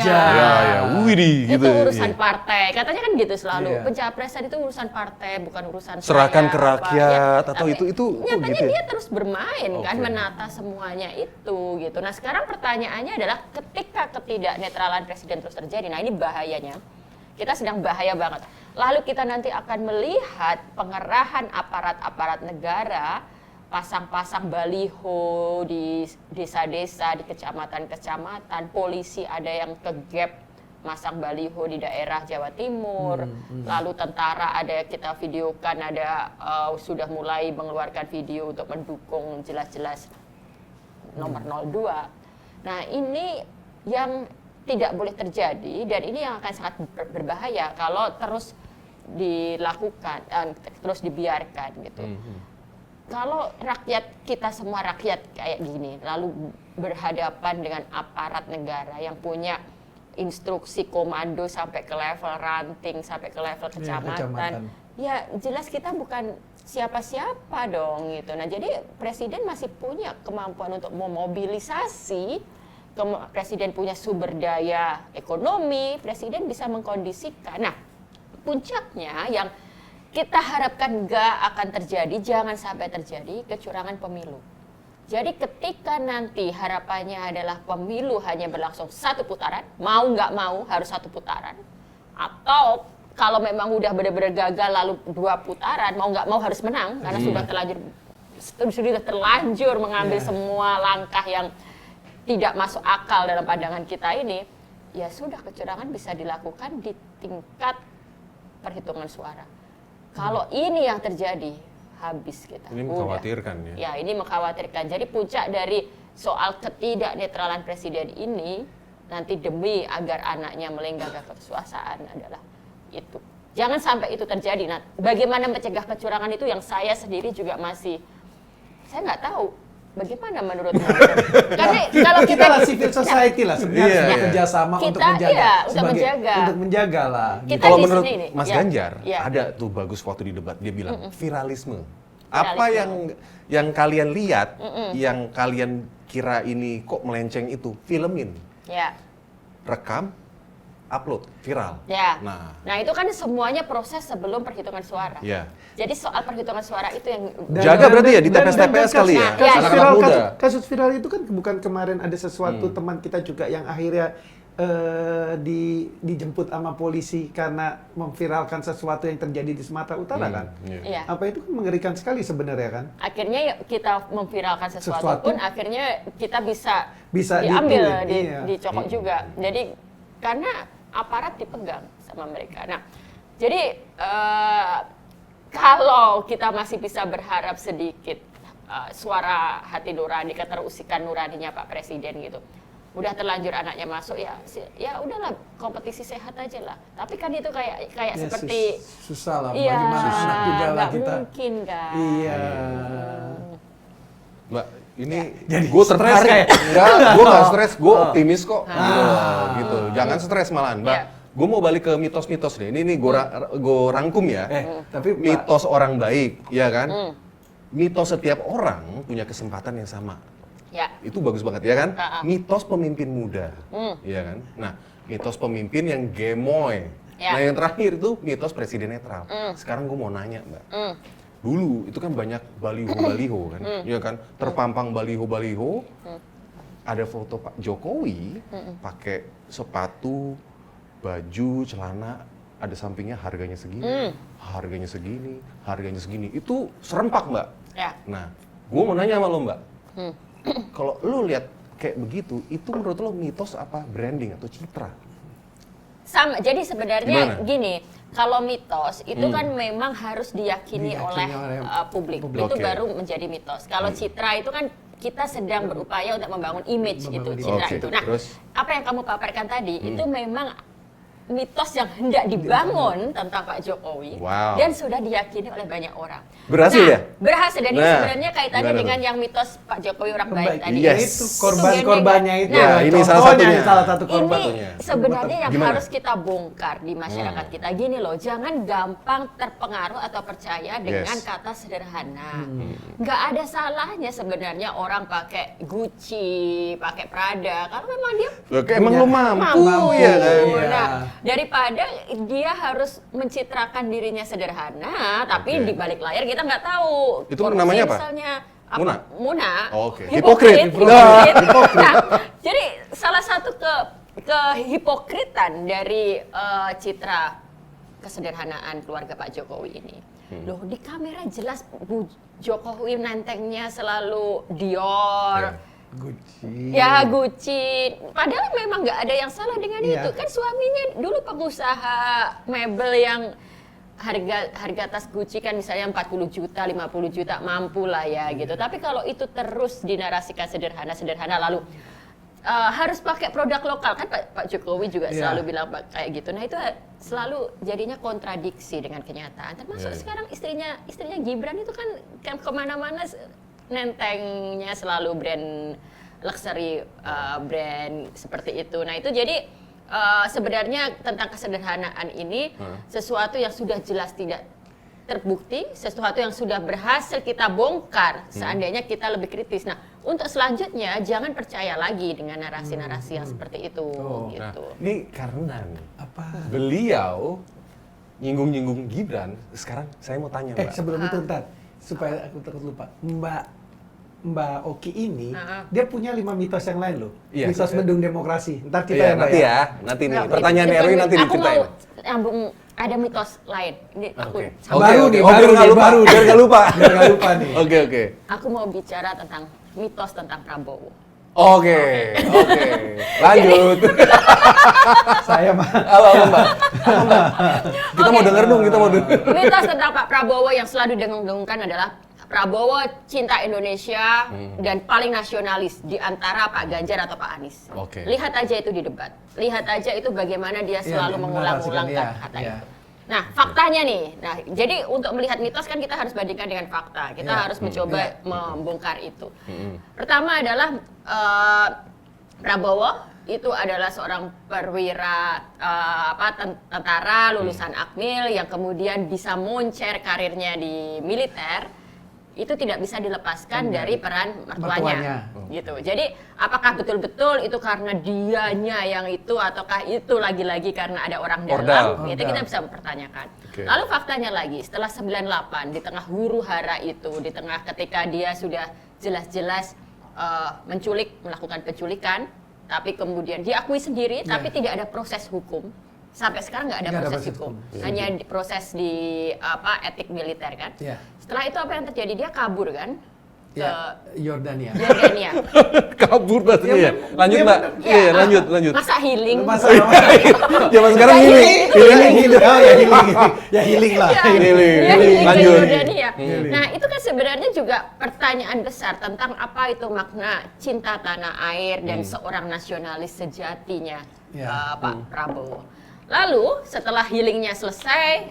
Itu urusan partai, katanya kan gitu selalu. Pencapresan itu urusan partai, bukan urusan serahkan saya, ke rakyat atau tapi itu nyatanya gitu. Dia terus bermain kan, menata semuanya itu gitu. Nah, sekarang pertanyaannya adalah ketika ketidaknetralan presiden terus terjadi, nah ini bahayanya. Kita sedang bahaya banget. Lalu kita nanti akan melihat pengerahan aparat-aparat negara, pasang-pasang baliho di desa-desa, di kecamatan-kecamatan, polisi ada yang ke-gap masang baliho di daerah Jawa Timur, lalu tentara ada kita videokan, ada sudah mulai mengeluarkan video untuk mendukung jelas-jelas nomor 02. Nah, ini yang tidak boleh terjadi dan ini yang akan sangat berbahaya kalau terus dilakukan, terus dibiarkan gitu. kalau kita semua rakyat kayak gini, lalu berhadapan dengan aparat negara yang punya instruksi komando sampai ke level ranting, sampai ke level kecamatan. Ya jelas kita bukan siapa-siapa dong gitu. Nah jadi presiden masih punya kemampuan untuk memobilisasi, presiden punya sumber daya ekonomi, presiden bisa mengkondisikan. Nah puncaknya yang kita harapkan nggak akan terjadi, jangan sampai terjadi kecurangan pemilu. Jadi ketika nanti harapannya adalah pemilu hanya berlangsung 1 putaran, mau nggak mau harus 1 putaran, atau kalau memang udah benar-benar gagal lalu 2 putaran, mau nggak mau harus menang karena sudah terlanjur mengambil semua langkah yang tidak masuk akal dalam pandangan kita ini, ya sudah kecurangan bisa dilakukan di tingkat perhitungan suara. Kalau ini yang terjadi, habis kita. Ini mengkhawatirkan ya? Ya, ini mengkhawatirkan. Jadi puncak dari soal ketidaknetralan presiden ini, nanti demi agar anaknya melenggang kekuasaan adalah itu. Jangan sampai itu terjadi. Nah, bagaimana mencegah kecurangan itu yang saya sendiri juga masih, saya nggak tahu. Bagaimana menurut Karena kalau kita lah civil society lah sebenarnya bekerja sama untuk menjaga, untuk menjaga lah. Kalau menurut Mas Ganjar ada tuh bagus waktu di debat dia bilang viralisme. Apa yang kalian lihat, yang kalian kira ini kok melenceng itu, filmin, rekam, upload, viral. Ya. Nah itu kan semuanya proses sebelum perhitungan suara. Ya. Jadi soal perhitungan suara itu yang jaga berarti ya di TPS-TPS kali ya. Kasus viral itu kan bukan kemarin ada sesuatu teman kita juga yang akhirnya dijemput sama polisi karena memviralkan sesuatu yang terjadi di Sumatera Utara kan. Iya. Apa itu kan mengerikan sekali sebenarnya kan. Akhirnya kita memviralkan sesuatu pun akhirnya kita bisa diambil, dicokok juga. Jadi karena aparat dipegang sama mereka. Nah, jadi kalau kita masih bisa berharap sedikit suara hati nurani, keterusikan nuraninya Pak Presiden gitu, udah terlanjur anaknya masuk ya udahlah kompetisi sehat aja lah. Tapi kan itu kayak seperti susah lah. Bagaimana anak juga lah kita. Mungkin kan. Iya. Mbak, ini gue tertarik. Enggak, gue nggak stres, gue optimis kok. Gitu. Jangan stres malahan, Mbak. Gue mau balik ke mitos-mitos deh. Ini gue rangkum ya. Tapi mitos orang baik, ya kan? Mitos setiap orang punya kesempatan yang sama. Ya. Itu bagus banget ya kan? Mitos pemimpin muda, ya kan? Nah, mitos pemimpin yang gemoy. Nah, yang terakhir itu mitos presiden netral. Sekarang gue mau nanya, Mbak. Dulu itu kan banyak baliho-baliho kan, ya kan? Terpampang baliho-baliho. Ada foto Pak Jokowi pakai sepatu, baju, celana, ada sampingnya harganya segini, harganya segini, harganya segini. Itu serempak, Mbak. Ya. Nah, gue mau nanya sama lo, Mbak. Kalau lo lihat kayak begitu, itu menurut lo mitos apa branding atau citra? Sama. Jadi sebenarnya gini, kalau mitos itu kan memang harus diyakini oleh publik. Itu baru menjadi mitos. Kalau citra itu kan kita sedang berupaya untuk membangun image itu citra itu. Nah, apa yang kamu paparkan tadi itu memang mitos yang hendak dibangun tentang Pak Jokowi dan sudah diyakini oleh banyak orang. Berhasil ya? Berhasil. Dan ini sebenarnya kaitannya dengan yang mitos Pak Jokowi orang baik tadi. Itu korban-korbannya itu. Nah, ini salah satu korban. Ini sebenarnya yang harus kita bongkar di masyarakat kita. Gini loh, jangan gampang terpengaruh atau percaya dengan kata sederhana. Nggak ada salahnya sebenarnya orang pakai Gucci, pakai Prada, karena memang dia emang lo mampu ya kan? Nah, daripada dia harus mencitrakan dirinya sederhana, tapi di balik layar kita nggak tahu. Itu namanya apa? Misalnya Muna. Oke. Hipokrit. Nah, jadi salah satu kehipokritan dari citra kesederhanaan keluarga Pak Jokowi ini. Loh, di kamera jelas Bu Jokowi nentengnya selalu Dior. Gucci. Ya Gucci. Padahal memang nggak ada yang salah dengan itu. Kan suaminya dulu pengusaha mebel yang harga tas Gucci kan misalnya 40 juta, 50 juta mampu lah ya gitu. Tapi kalau itu terus dinarasikan sederhana lalu harus pakai produk lokal kan Pak Jokowi juga selalu bilang kayak gitu. Nah itu selalu jadinya kontradiksi dengan kenyataan. Termasuk sekarang istrinya Gibran itu kan kemana-mana nentengnya selalu brand luxury, brand seperti itu. Nah itu jadi sebenarnya tentang kesederhanaan ini sesuatu yang sudah jelas tidak terbukti, sesuatu yang sudah berhasil kita bongkar seandainya kita lebih kritis. Nah, untuk selanjutnya jangan percaya lagi dengan narasi-narasi yang seperti itu gitu. Nah, ini karena beliau nyinggung-nyinggung Gibran, sekarang saya mau tanya Mbak. Sebelum itu ntar, supaya aku takut lupa. Mbak Oki ini, dia punya 5 mitos yang lain loh. Iya, mitos mendung demokrasi. Ntar kita nanti nih. Pertanyaan Erwin nanti diceritain. Aku mau nyambung, ada mitos lain. Ini aku baru biar nggak lupa. Nih. Oke. Aku mau bicara tentang mitos tentang Prabowo. Oke. Lanjut. Saya mah. Halo Mbak. Kita mau denger dong, Mitos tentang Pak Prabowo yang selalu didengung-dengungkan adalah Prabowo cinta Indonesia dan paling nasionalis di antara Pak Ganjar atau Pak Anies. Lihat aja itu di debat. Lihat aja itu bagaimana dia selalu mengulang-ulangkan kata itu. Nah, faktanya nih. Nah, jadi untuk melihat mitos kan kita harus bandingkan dengan fakta. Kita harus mencoba membongkar itu. Pertama adalah Prabowo itu adalah seorang perwira tentara lulusan Akmil yang kemudian bisa moncer karirnya di militer. Itu tidak bisa dilepaskan dari peran mertuanya. Gitu. Jadi apakah betul-betul itu karena dianya yang itu ataukah itu lagi-lagi karena ada orang dalam? Itu kita bisa mempertanyakan. Lalu faktanya lagi, setelah 98 di tengah huru-hara itu, di tengah ketika dia sudah jelas-jelas melakukan penculikan, tapi kemudian diakui sendiri, tapi tidak ada proses hukum. Sampai sekarang nggak ada proses hukum. Hanya proses di etik militer kan. Setelah itu apa yang terjadi? Dia kabur kan ke Yordania. Kabur bahasanya ya. Lanjut Mbak. Iya, lanjut. Masa healing? Zaman sekarang healing. Healing lah. Lanjut. Yordania. Nah, itu kan sebenarnya juga pertanyaan besar tentang apa itu makna cinta tanah air dan seorang nasionalis sejatinya Pak Prabowo. Lalu setelah healingnya selesai,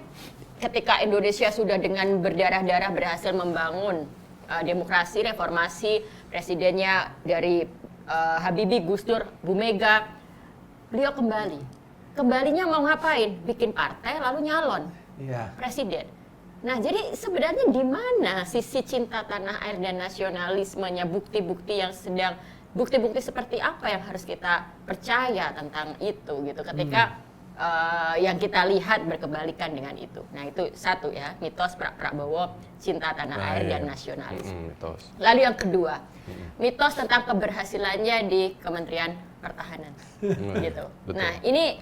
ketika Indonesia sudah dengan berdarah-darah berhasil membangun demokrasi, reformasi, presidennya dari Habibie, Gus Dur, Bu Mega, beliau kembali. Kembalinya mau ngapain? Bikin partai lalu nyalon presiden. Nah, jadi sebenarnya di mana sisi cinta tanah air dan nasionalismenya, bukti-bukti seperti apa yang harus kita percaya tentang itu gitu ketika yang kita lihat berkebalikan dengan itu. Nah itu satu ya, mitos Prabowo cinta tanah air dan nasionalis. Lalu yang kedua, mitos tentang keberhasilannya di Kementerian Pertahanan. Gitu. Nah ini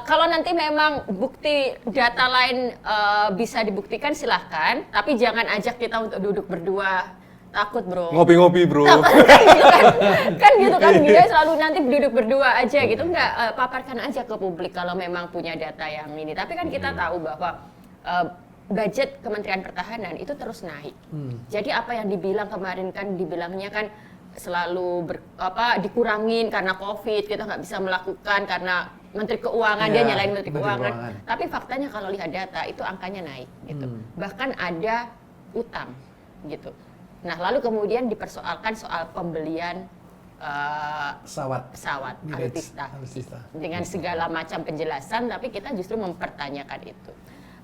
kalau nanti memang bukti data lain bisa dibuktikan silahkan, tapi jangan ajak kita untuk duduk berdua. Takut bro. Ngopi-ngopi bro. Kan gitu kan dia selalu nanti duduk berdua aja gitu. Enggak, paparkan aja ke publik kalau memang punya data yang ini. Tapi kan kita tahu bahwa budget Kementerian Pertahanan itu terus naik. Jadi apa yang dibilang kemarin kan dibilangnya kan selalu dikurangin karena COVID, kita nggak bisa melakukan karena Menteri Keuangan, dia nyalain Menteri Keuangan. Tapi faktanya kalau lihat data itu angkanya naik gitu. Bahkan ada utang gitu. Nah, lalu kemudian dipersoalkan soal pembelian pesawat alutsista dengan segala macam penjelasan, tapi kita justru mempertanyakan itu.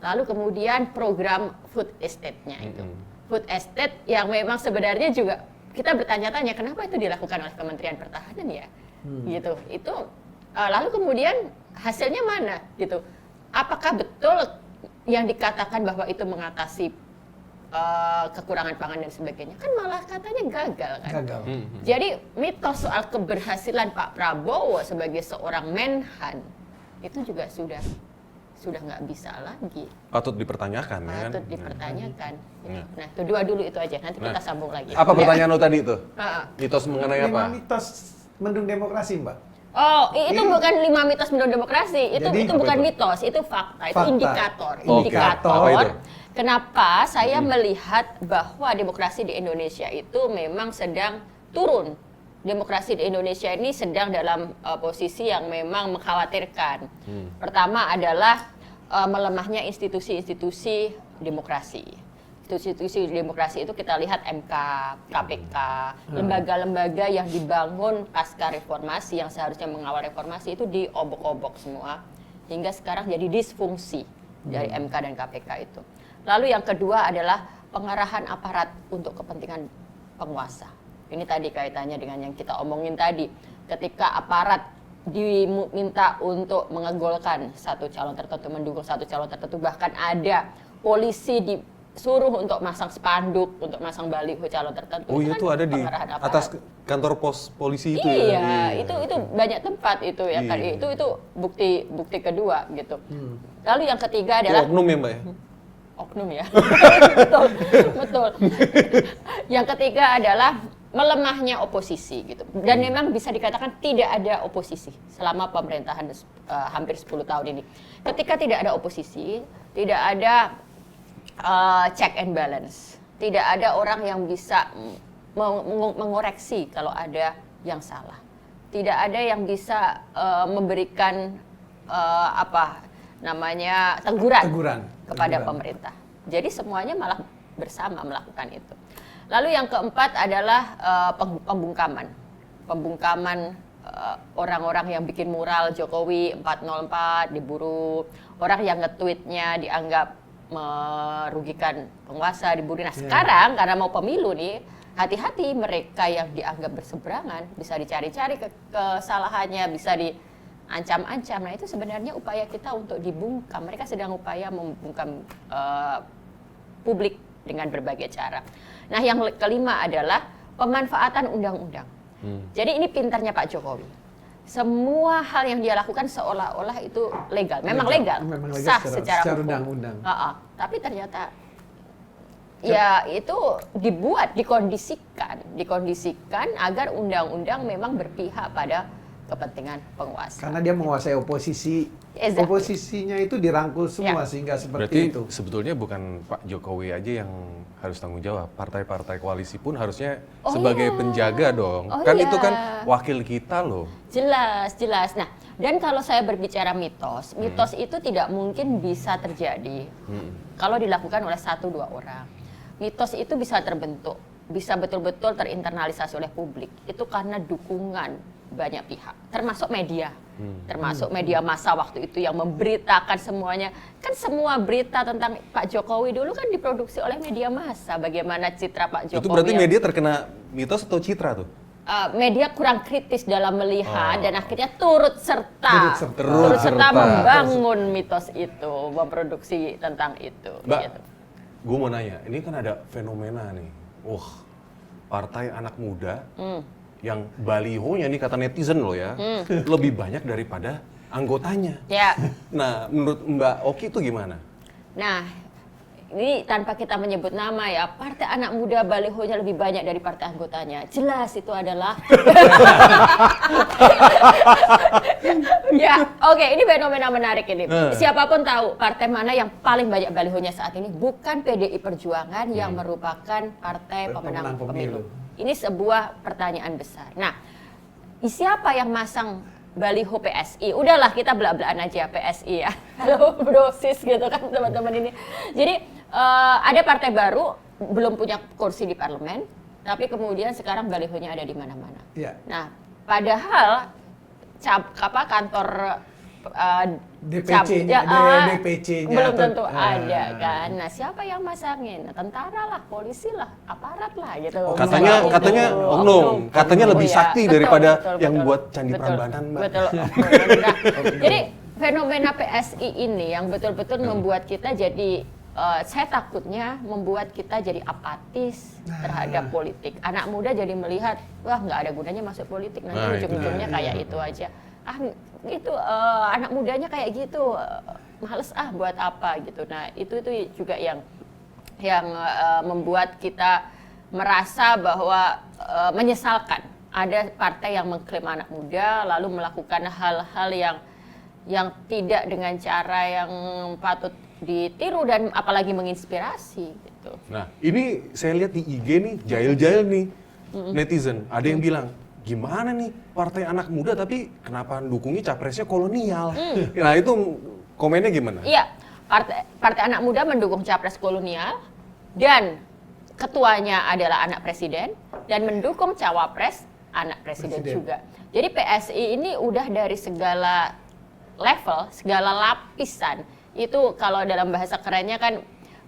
Lalu kemudian program food estate-nya itu. Food estate yang memang sebenarnya juga kita bertanya-tanya kenapa itu dilakukan oleh Kementerian Pertahanan ya? Gitu. Itu lalu kemudian hasilnya mana gitu? Apakah betul yang dikatakan bahwa itu mengatasi kekurangan pangan dan sebagainya, kan malah katanya gagal kan. Jadi mitos soal keberhasilan Pak Prabowo sebagai seorang Menhan itu juga sudah nggak bisa lagi. Patut dipertanyakan kan? Patut dipertanyakan. Nah, itu dua dulu itu aja. Nanti kita sambung lagi. Apa pertanyaan lo tadi itu? Mitos mengenai apa? Mitos mendung demokrasi, Mbak. Oh, itu bukan 5 mitos mendung demokrasi. Itu bukan mitos, itu fakta. Itu indikator. Indikator. Kenapa saya melihat bahwa demokrasi di Indonesia itu memang sedang turun demokrasi di Indonesia ini sedang dalam posisi yang memang mengkhawatirkan. Pertama adalah melemahnya institusi-institusi demokrasi. Institusi demokrasi itu kita lihat MK, KPK, lembaga-lembaga yang dibangun pasca reformasi yang seharusnya mengawal reformasi itu diobok-obok semua hingga sekarang jadi disfungsi dari MK dan KPK itu. Lalu yang kedua adalah pengarahan aparat untuk kepentingan penguasa. Ini tadi kaitannya dengan yang kita omongin tadi. Ketika aparat diminta untuk mengegolkan satu calon tertentu, mendukung satu calon tertentu, bahkan ada polisi disuruh untuk masang spanduk, untuk masang baliho calon tertentu. Oh iya, itu ada di atas kantor pos polisi itu ya? Iya, itu banyak tempat itu ya kan. Itu bukti kedua gitu. Lalu yang ketiga adalah oknum ya Mbak ya? Oknum ya. betul. Yang ketiga adalah melemahnya oposisi gitu. Dan memang bisa dikatakan tidak ada oposisi selama pemerintahan hampir 10 tahun ini. Ketika tidak ada oposisi, tidak ada check and balance. Tidak ada orang yang bisa mengoreksi kalau ada yang salah. Tidak ada yang bisa memberikan teguran kepada pemerintah. Jadi semuanya malah bersama melakukan itu. Lalu yang keempat adalah pembungkaman orang-orang yang bikin mural Jokowi 404 diburu, orang yang nge-tweetnya dianggap merugikan penguasa diburu. Nah sekarang karena mau pemilu nih, hati-hati mereka yang dianggap berseberangan, bisa dicari-cari kesalahannya, bisa diancam-ancam. Nah itu sebenarnya upaya kita untuk dibungkam. Mereka sedang upaya membungkam publik dengan berbagai cara. Nah yang kelima adalah pemanfaatan undang-undang. Jadi ini pintarnya Pak Jokowi. Semua hal yang dia lakukan seolah-olah itu legal. Memang legal, sah secara undang-undang. Tapi ternyata ya itu dikondisikan agar undang-undang memang berpihak pada kepentingan penguasa. Karena dia menguasai oposisi. Exactly. Oposisinya itu dirangkul semua sehingga seperti itu. Berarti sebetulnya bukan Pak Jokowi aja yang harus tanggung jawab. Partai-partai koalisi pun harusnya sebagai penjaga dong. Kan itu kan wakil kita loh. Jelas. Nah, dan kalau saya berbicara mitos itu tidak mungkin bisa terjadi kalau dilakukan oleh 1-2 orang. Mitos itu bisa terbentuk, bisa betul-betul terinternalisasi oleh publik. Itu karena dukungan banyak pihak, termasuk media. Termasuk media massa waktu itu yang memberitakan semuanya. Kan semua berita tentang Pak Jokowi dulu kan diproduksi oleh media massa. Bagaimana citra Pak Jokowi. Itu berarti media terkena mitos atau citra tuh? Media kurang kritis dalam melihat dan akhirnya turut serta membangun mitos itu, memproduksi tentang itu. Mbak, gitu. Gue mau nanya, ini kan ada fenomena nih. Partai anak muda yang balihonya nih kata netizen loh ya, lebih banyak daripada anggotanya. Ya. Nah, menurut Mbak Oki itu gimana? Nah, ini tanpa kita menyebut nama ya, partai anak muda balihonya lebih banyak dari partai anggotanya. Jelas itu adalah ya, oke, ini fenomena menarik ini. Siapapun tahu partai mana yang paling banyak balihonya saat ini, bukan PDI Perjuangan yang merupakan partai pemenang pemilu. Ini sebuah pertanyaan besar. Nah, siapa yang masang baliho PSI? Udahlah kita belak-belakan aja PSI ya. Halo brosis gitu kan teman-teman ini. Jadi ada partai baru belum punya kursi di parlemen, tapi kemudian sekarang balihonya ada di mana-mana. Ya. Nah, padahal kantor DPC-nya belum tentu ada kan. Nah, siapa yang masangin? Nah, tentara lah, polisi lah, aparat lah gitu. Katanya oknum, katanya lebih sakti daripada yang buat Candi Prambanan, Mbak. Betul. Jadi fenomena PSI ini yang betul-betul membuat kita jadi saya takutnya membuat kita jadi apatis terhadap politik. Anak muda jadi melihat, wah nggak ada gunanya masuk politik, nanti ujung-ujungnya kayak itu aja. Gitu anak mudanya kayak gitu, males buat apa gitu. Nah itu juga yang membuat kita merasa bahwa menyesalkan ada partai yang mengklaim anak muda lalu melakukan hal-hal yang tidak dengan cara yang patut ditiru dan apalagi menginspirasi gitu. Nah ini saya lihat di IG nih, jahil-jahil nih netizen, ada yang bilang gimana nih partai anak muda tapi kenapa dukungnya capresnya kolonial? Nah itu komennya gimana? Iya, partai anak muda mendukung capres kolonial dan ketuanya adalah anak presiden dan mendukung cawapres anak presiden juga. Jadi PSI ini udah dari segala level, segala lapisan. Itu kalau dalam bahasa kerennya kan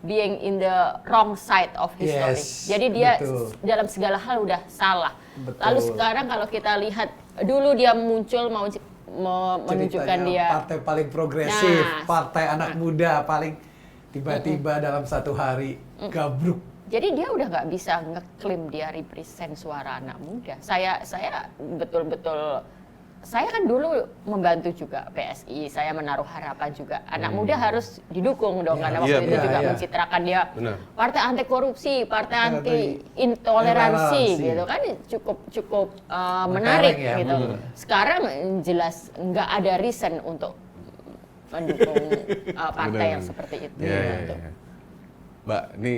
being in the wrong side of history. Jadi dia dalam segala hal udah salah. Lalu sekarang kalau kita lihat dulu dia muncul mau menunjukkan dia partai paling progresif, partai anak muda paling tiba-tiba dalam satu hari gabruk. Jadi dia udah nggak bisa ngeklaim dia represent suara anak muda. Saya betul-betul, saya kan dulu membantu juga PSI, saya menaruh harapan juga anak muda harus didukung dong karena waktu itu juga mencitrakan dia partai anti korupsi, partai anti intoleransi gitu kan, cukup menarik gitu. Sekarang jelas nggak ada reason untuk mendukung partai yang seperti itu. Gitu. Mbak, ini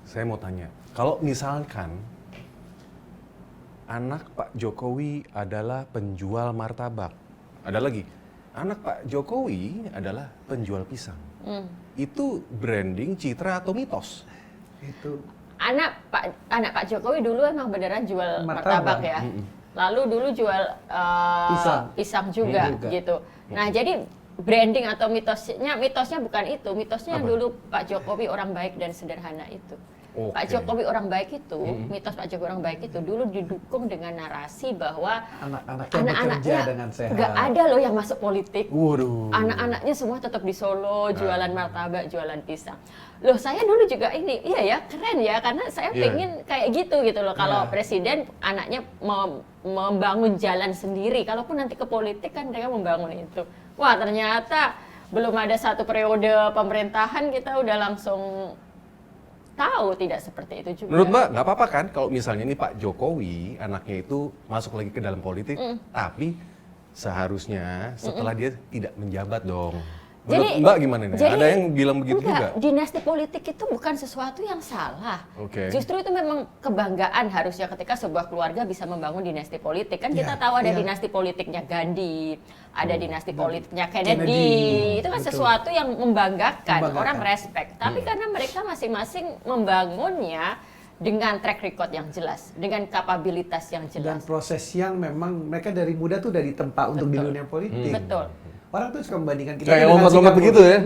saya mau tanya, kalau misalkan anak Pak Jokowi adalah penjual martabak, ada lagi, anak Pak Jokowi adalah penjual pisang, itu branding, citra atau mitos? Itu anak Pak Jokowi dulu emang beneran jual martabak ya, lalu dulu jual pisang juga gitu. Nah jadi branding atau mitosnya bukan itu, mitosnya dulu Pak Jokowi orang baik dan sederhana itu. Pak Jokowi orang baik itu, mitos Pak Jokowi orang baik itu dulu didukung dengan narasi bahwa anak-anaknya nggak ada loh yang masuk politik. Anak-anaknya semua tetap di Solo, jualan martabak, jualan pisang. Loh saya dulu juga ini, iya ya keren ya, karena saya pengen kayak gitu loh. Kalau presiden anaknya membangun jalan sendiri, kalaupun nanti ke politik kan mereka membangun itu. Wah ternyata belum ada satu periode pemerintahan kita udah langsung tahu tidak seperti itu juga. Menurut Mbak, nggak apa-apa kan kalau misalnya ini Pak Jokowi anaknya itu masuk lagi ke dalam politik, tapi seharusnya setelah dia tidak menjabat dong. Menurut Mbak gimana nih? Ada yang bilang begitu juga? Dinasti politik itu bukan sesuatu yang salah. Justru itu memang kebanggaan harusnya ketika sebuah keluarga bisa membangun dinasti politik. Kan kita tahu ada dinasti politiknya Gandhi, ada dinasti politiknya Kennedy. Itu kan sesuatu yang membanggakan, orang respect. Tapi karena mereka masing-masing membangunnya dengan track record yang jelas, dengan kapabilitas yang jelas. Dan proses yang memang mereka dari muda tuh udah ditempa untuk di dunia politik. Betul. Orang tuh suka membandingkan kita kayak dengan lompat-lompat begitu ya.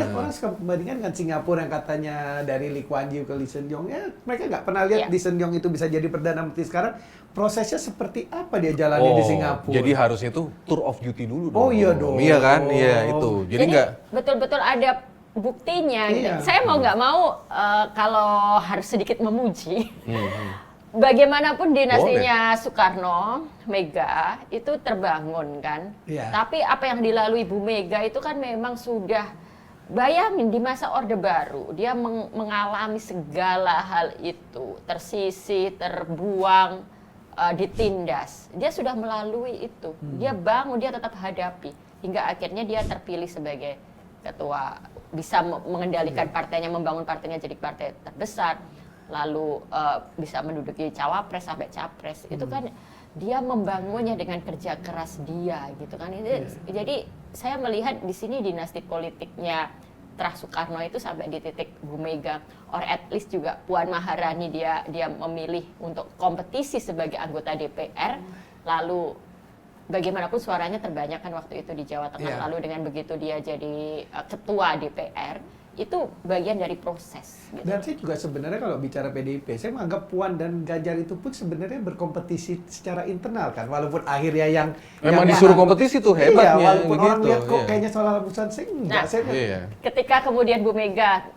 Orang suka membandingkan dengan Singapura yang katanya dari Lee Kuan Yew ke Lee Hsien Loong. Ya, mereka nggak pernah lihat Lee Hsien Loong itu bisa jadi perdana menteri sekarang. Prosesnya seperti apa dia jalani di Singapura? Jadi harusnya itu tour of duty dulu dong. Oh iya dong. Iya kan, iya itu. Jadi nggak betul-betul ada buktinya. Saya mau nggak mau kalau harus sedikit memuji. Bagaimanapun dinastinya Soekarno, Mega itu terbangun kan. Tapi apa yang dilalui Bu Mega itu kan memang sudah, bayangin di masa Orde Baru dia mengalami segala hal itu, tersisih, terbuang, ditindas. Dia sudah melalui itu. Dia bangun, dia tetap hadapi hingga akhirnya dia terpilih sebagai ketua, bisa mengendalikan partainya, membangun partainya jadi partai terbesar. Lalu bisa menduduki cawapres sampai capres. Itu kan dia membangunnya dengan kerja keras dia gitu kan. Jadi saya melihat di sini dinasti politiknya Trah Soekarno itu sampai di titik Bu Mega, or at least juga Puan Maharani dia memilih untuk kompetisi sebagai anggota DPR. Lalu bagaimanapun suaranya terbanyak kan waktu itu di Jawa Tengah. Lalu dengan begitu dia jadi ketua DPR. Itu bagian dari proses. Gitu. Dan saya juga sebenarnya kalau bicara PDIP, saya menganggap Puan dan Ganjar itu pun sebenarnya berkompetisi secara internal kan, walaupun akhirnya yang memang disuruh kompetisi tuh hebatnya. Iya, walaupun orang lihat kok kayaknya soal rebusan saya enggak. Ketika kemudian Bu Mega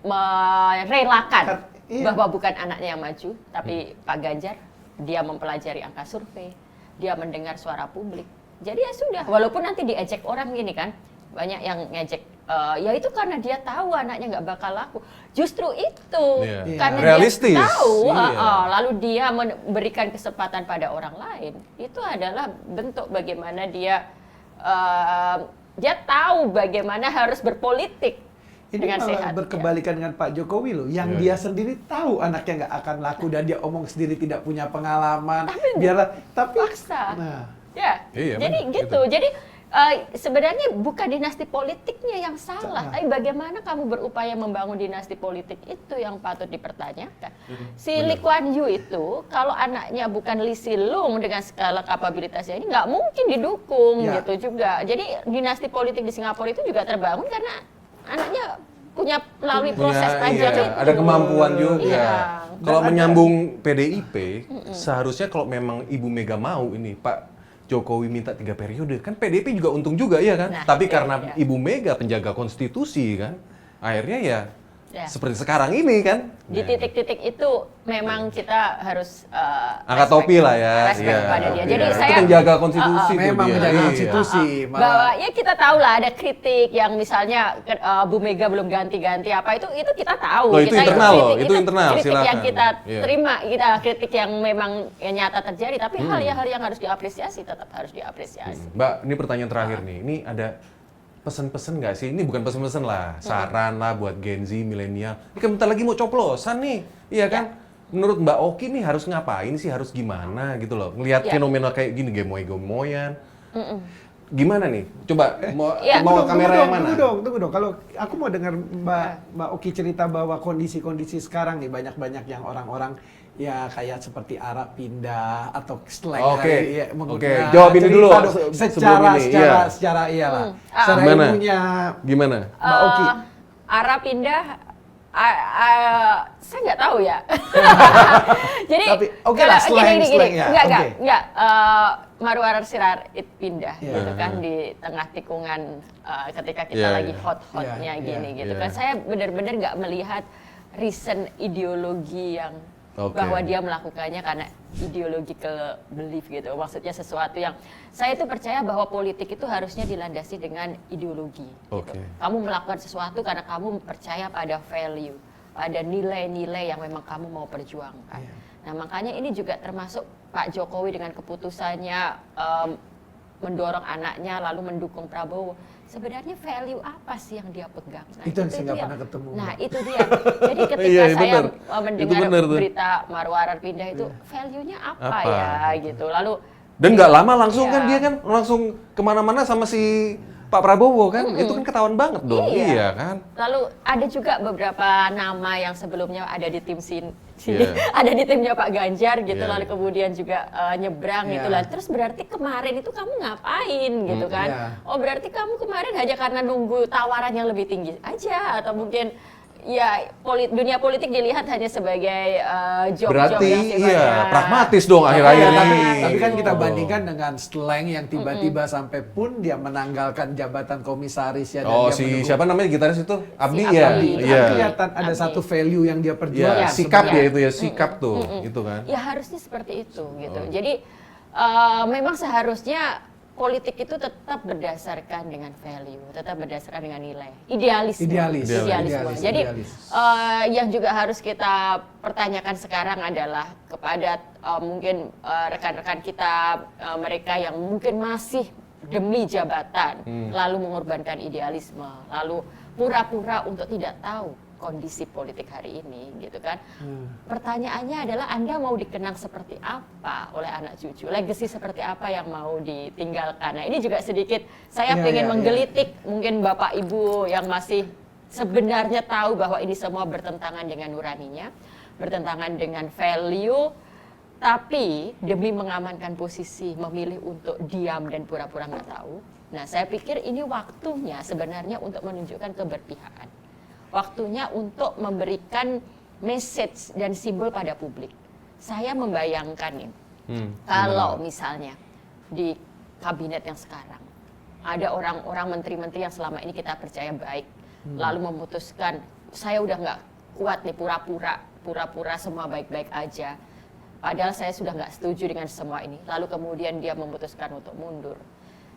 merelakan bahwa bukan anaknya yang maju, tapi Pak Ganjar, dia mempelajari angka survei, dia mendengar suara publik. Jadi ya sudah, walaupun nanti diejek orang gini kan, banyak yang ngejek. Ya itu karena dia tahu anaknya nggak bakal laku. Justru itu karena realistis. Dia tahu, lalu dia memberikan kesempatan pada orang lain. Itu adalah bentuk bagaimana dia tahu bagaimana harus berpolitik. Ini dengan malah sehat. berkebalikan dengan Pak Jokowi loh, yang dia sendiri tahu anaknya nggak akan laku dan dia omong sendiri tidak punya pengalaman. Tapi paksa. Nah, Iya, jadi gitu. Jadi sebenarnya bukan dinasti politiknya yang salah, tapi bagaimana kamu berupaya membangun dinasti politik itu yang patut dipertanyakan. Si Lee Kuan Yew itu, kalau anaknya bukan Lee Hsien-loong dengan skala kapabilitasnya ini, nggak mungkin didukung gitu juga. Jadi dinasti politik di Singapura itu juga terbangun karena anaknya punya melalui proses panjang itu. Ada kemampuan juga. Iya. Kalau menyambung PDIP, seharusnya kalau memang Ibu Mega mau ini, Pak Jokowi minta 3 periode, kan PDIP juga untung juga ya kan? Nah, tapi karena Ibu Mega penjaga konstitusi kan, akhirnya ya seperti sekarang ini kan. Di titik-titik itu memang kita harus angkat topi lah ya. Respect kepada dia. Jadi itu saya menjaga konstitusi tuh memang dia. menjaga konstitusi. bahwa ya kita tahu lah ada kritik yang misalnya Bu Mega belum ganti-ganti apa itu kita tahu. Loh, itu kita internal loh, itu kritik internal, kritik silakan. yang kita Iya. terima, kita kritik yang memang nyata terjadi, tapi hal yang harus diapresiasi tetap harus diapresiasi. Mbak, ini pertanyaan terakhir nih. Ini ada pesan-pesan nggak sih? Ini bukan pesan-pesan lah, saran lah buat Gen Z, milenial. Ini kan bentar lagi mau coplosan nih, iya kan? Menurut Mbak Oki nih harus ngapain sih? Harus gimana gitu loh? Ngelihat fenomena kayak gini, gemoy-gemoyan. Gimana nih? Coba mau kamera yang mana? Tunggu dong. Kalau aku mau dengar Mbak Oki cerita bahwa kondisi-kondisi sekarang nih banyak-banyak yang orang-orang ya kayak seperti Arab pindah atau slang. Oke. Jawab ini dulu secara iya. secara iyalah. Gimana? Gimana? Mbak Oki. Arah pindah saya nggak tahu ya. Jadi tapi lah slang ya. Enggak. Marwar Sirait pindah gitu kan di tengah tikungan ketika kita lagi hot-hotnya gitu kan. Saya benar-benar nggak melihat reason ideologi yang bahwa dia melakukannya karena ideological belief gitu. Maksudnya sesuatu yang saya itu percaya bahwa politik itu harusnya dilandasi dengan ideologi. Gitu. Kamu melakukan sesuatu karena kamu percaya pada value, pada nilai-nilai yang memang kamu mau perjuangkan. Nah makanya ini juga termasuk Pak Jokowi dengan keputusannya mendorong anaknya lalu mendukung Prabowo. Sebenarnya value apa sih yang dia pegang? Nah, itu yang saya nggak pernah ketemu. Nah itu dia. Jadi ketika saya mendengar berita Marwar pindah itu, value-nya apa ya gitu. Lalu dan nggak lama langsung kan dia kan langsung kemana-mana sama si Pak Prabowo kan, itu kan ketahuan banget dong, iya kan. Lalu ada juga beberapa nama yang sebelumnya ada di tim sini, ada di timnya Pak Ganjar gitu, lalu kemudian juga nyebrang gitu lah. Terus berarti kemarin itu kamu ngapain gitu kan? Oh berarti kamu kemarin hanya karena nunggu tawaran yang lebih tinggi aja, atau mungkin ya dunia politik dilihat hanya sebagai job-job yang sifatnya pragmatis dong akhir-akhir ini. Tapi kan kita bandingkan dengan slang yang tiba-tiba sampai pun dia menanggalkan jabatan komisaris ya. Siapa namanya gitaris itu? Abdi si ya. Abdi. Kan kelihatan ada satu value yang dia perjuangkan. Sikap ya itu ya, sikap tuh, itu kan. Ya harusnya seperti itu gitu. Jadi memang seharusnya politik itu tetap berdasarkan dengan value, tetap berdasarkan dengan nilai, idealisme. Jadi yang juga harus kita pertanyakan sekarang adalah kepada mungkin rekan-rekan kita mereka yang mungkin masih demi jabatan, lalu mengorbankan idealisme, lalu pura-pura untuk tidak tahu kondisi politik hari ini gitu kan. Pertanyaannya adalah Anda mau dikenang seperti apa oleh anak cucu, legacy seperti apa yang mau ditinggalkan. Nah ini juga sedikit saya pengen menggelitik mungkin Bapak Ibu yang masih sebenarnya tahu bahwa ini semua bertentangan dengan nuraninya, bertentangan dengan value, tapi demi mengamankan posisi memilih untuk diam dan pura-pura nggak tahu. Nah saya pikir ini waktunya sebenarnya untuk menunjukkan keberpihakan. Waktunya untuk memberikan message dan simbol pada publik. Saya membayangkan nih, kalau misalnya di kabinet yang sekarang ada orang-orang menteri-menteri yang selama ini kita percaya baik, lalu memutuskan saya udah nggak kuat nih pura-pura semua baik-baik aja. Padahal saya sudah nggak setuju dengan semua ini. Lalu kemudian dia memutuskan untuk mundur.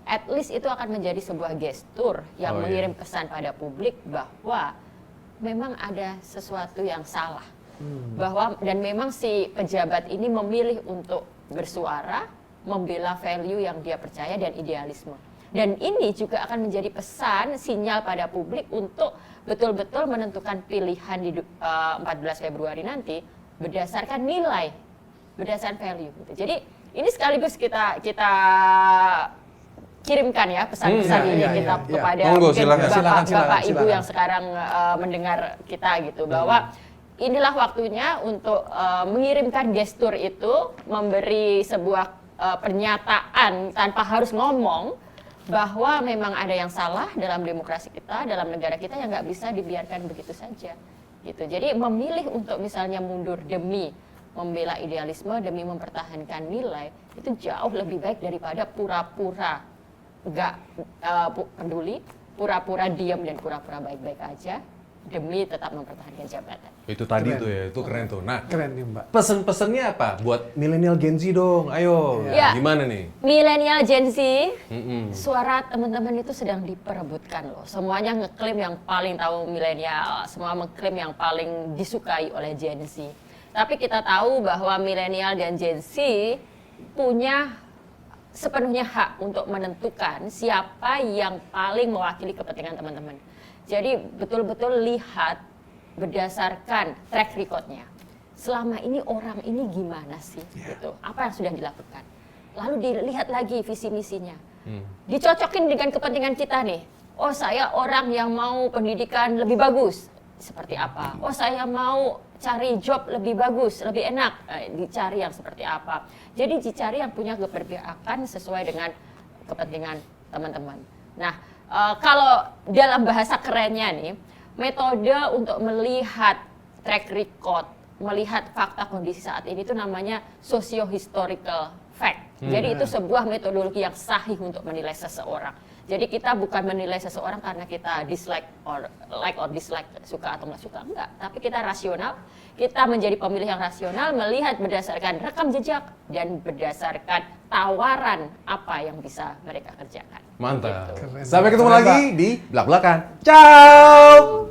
At least itu akan menjadi sebuah gestur yang mengirim pesan pada publik bahwa memang ada sesuatu yang salah, bahwa dan memang si pejabat ini memilih untuk bersuara, membela value yang dia percaya dan idealisme. Dan ini juga akan menjadi pesan, sinyal pada publik untuk betul-betul menentukan pilihan di 14 Februari nanti berdasarkan nilai, berdasarkan value. Gitu. Jadi ini sekaligus kita kirimkan ya pesan-pesan ini kepada mungkin bapak ibu yang sekarang mendengar kita gitu, bahwa inilah waktunya untuk mengirimkan gestur itu, memberi sebuah pernyataan tanpa harus ngomong bahwa memang ada yang salah dalam demokrasi kita, dalam negara kita yang nggak bisa dibiarkan begitu saja. Gitu. Jadi memilih untuk misalnya mundur demi membela idealisme, demi mempertahankan nilai, itu jauh lebih baik daripada pura-pura nggak peduli, pura-pura diam dan pura-pura baik-baik aja demi tetap mempertahankan jabatan. Itu tadi tuh ya, itu keren tuh. Nah, keren nih Mbak. Pesen-pesennya apa buat milenial Gen Z dong? Ayo, gimana nih? Milenial Gen Z, suara teman-teman itu sedang diperebutkan loh. Semuanya ngeklaim yang paling tahu milenial, semua mengklaim yang paling disukai oleh Gen Z. Tapi kita tahu bahwa milenial dan Gen Z punya sepenuhnya hak untuk menentukan siapa yang paling mewakili kepentingan teman-teman. Jadi betul-betul lihat berdasarkan track record-nya. Selama ini orang ini gimana sih? Gitu. Apa yang sudah dilakukan? Lalu dilihat lagi visi misinya. Dicocokin dengan kepentingan kita nih. Oh, saya orang yang mau pendidikan lebih bagus. Seperti apa? Oh, saya mau cari job lebih bagus, lebih enak. Dicari yang seperti apa? Jadi dicari yang punya keberpihakan sesuai dengan kepentingan teman-teman. Nah, kalau dalam bahasa kerennya nih, metode untuk melihat track record, melihat fakta kondisi saat ini itu namanya socio-historical fact. Jadi itu sebuah metodologi yang sahih untuk menilai seseorang. Jadi kita bukan menilai seseorang karena kita dislike or like or dislike, suka atau nggak suka, enggak. Tapi kita rasional, kita menjadi pemilih yang rasional, melihat berdasarkan rekam jejak dan berdasarkan tawaran apa yang bisa mereka kerjakan. Mantap. Gitu. Sampai ketemu lagi di Blak-Blakan. Ciao.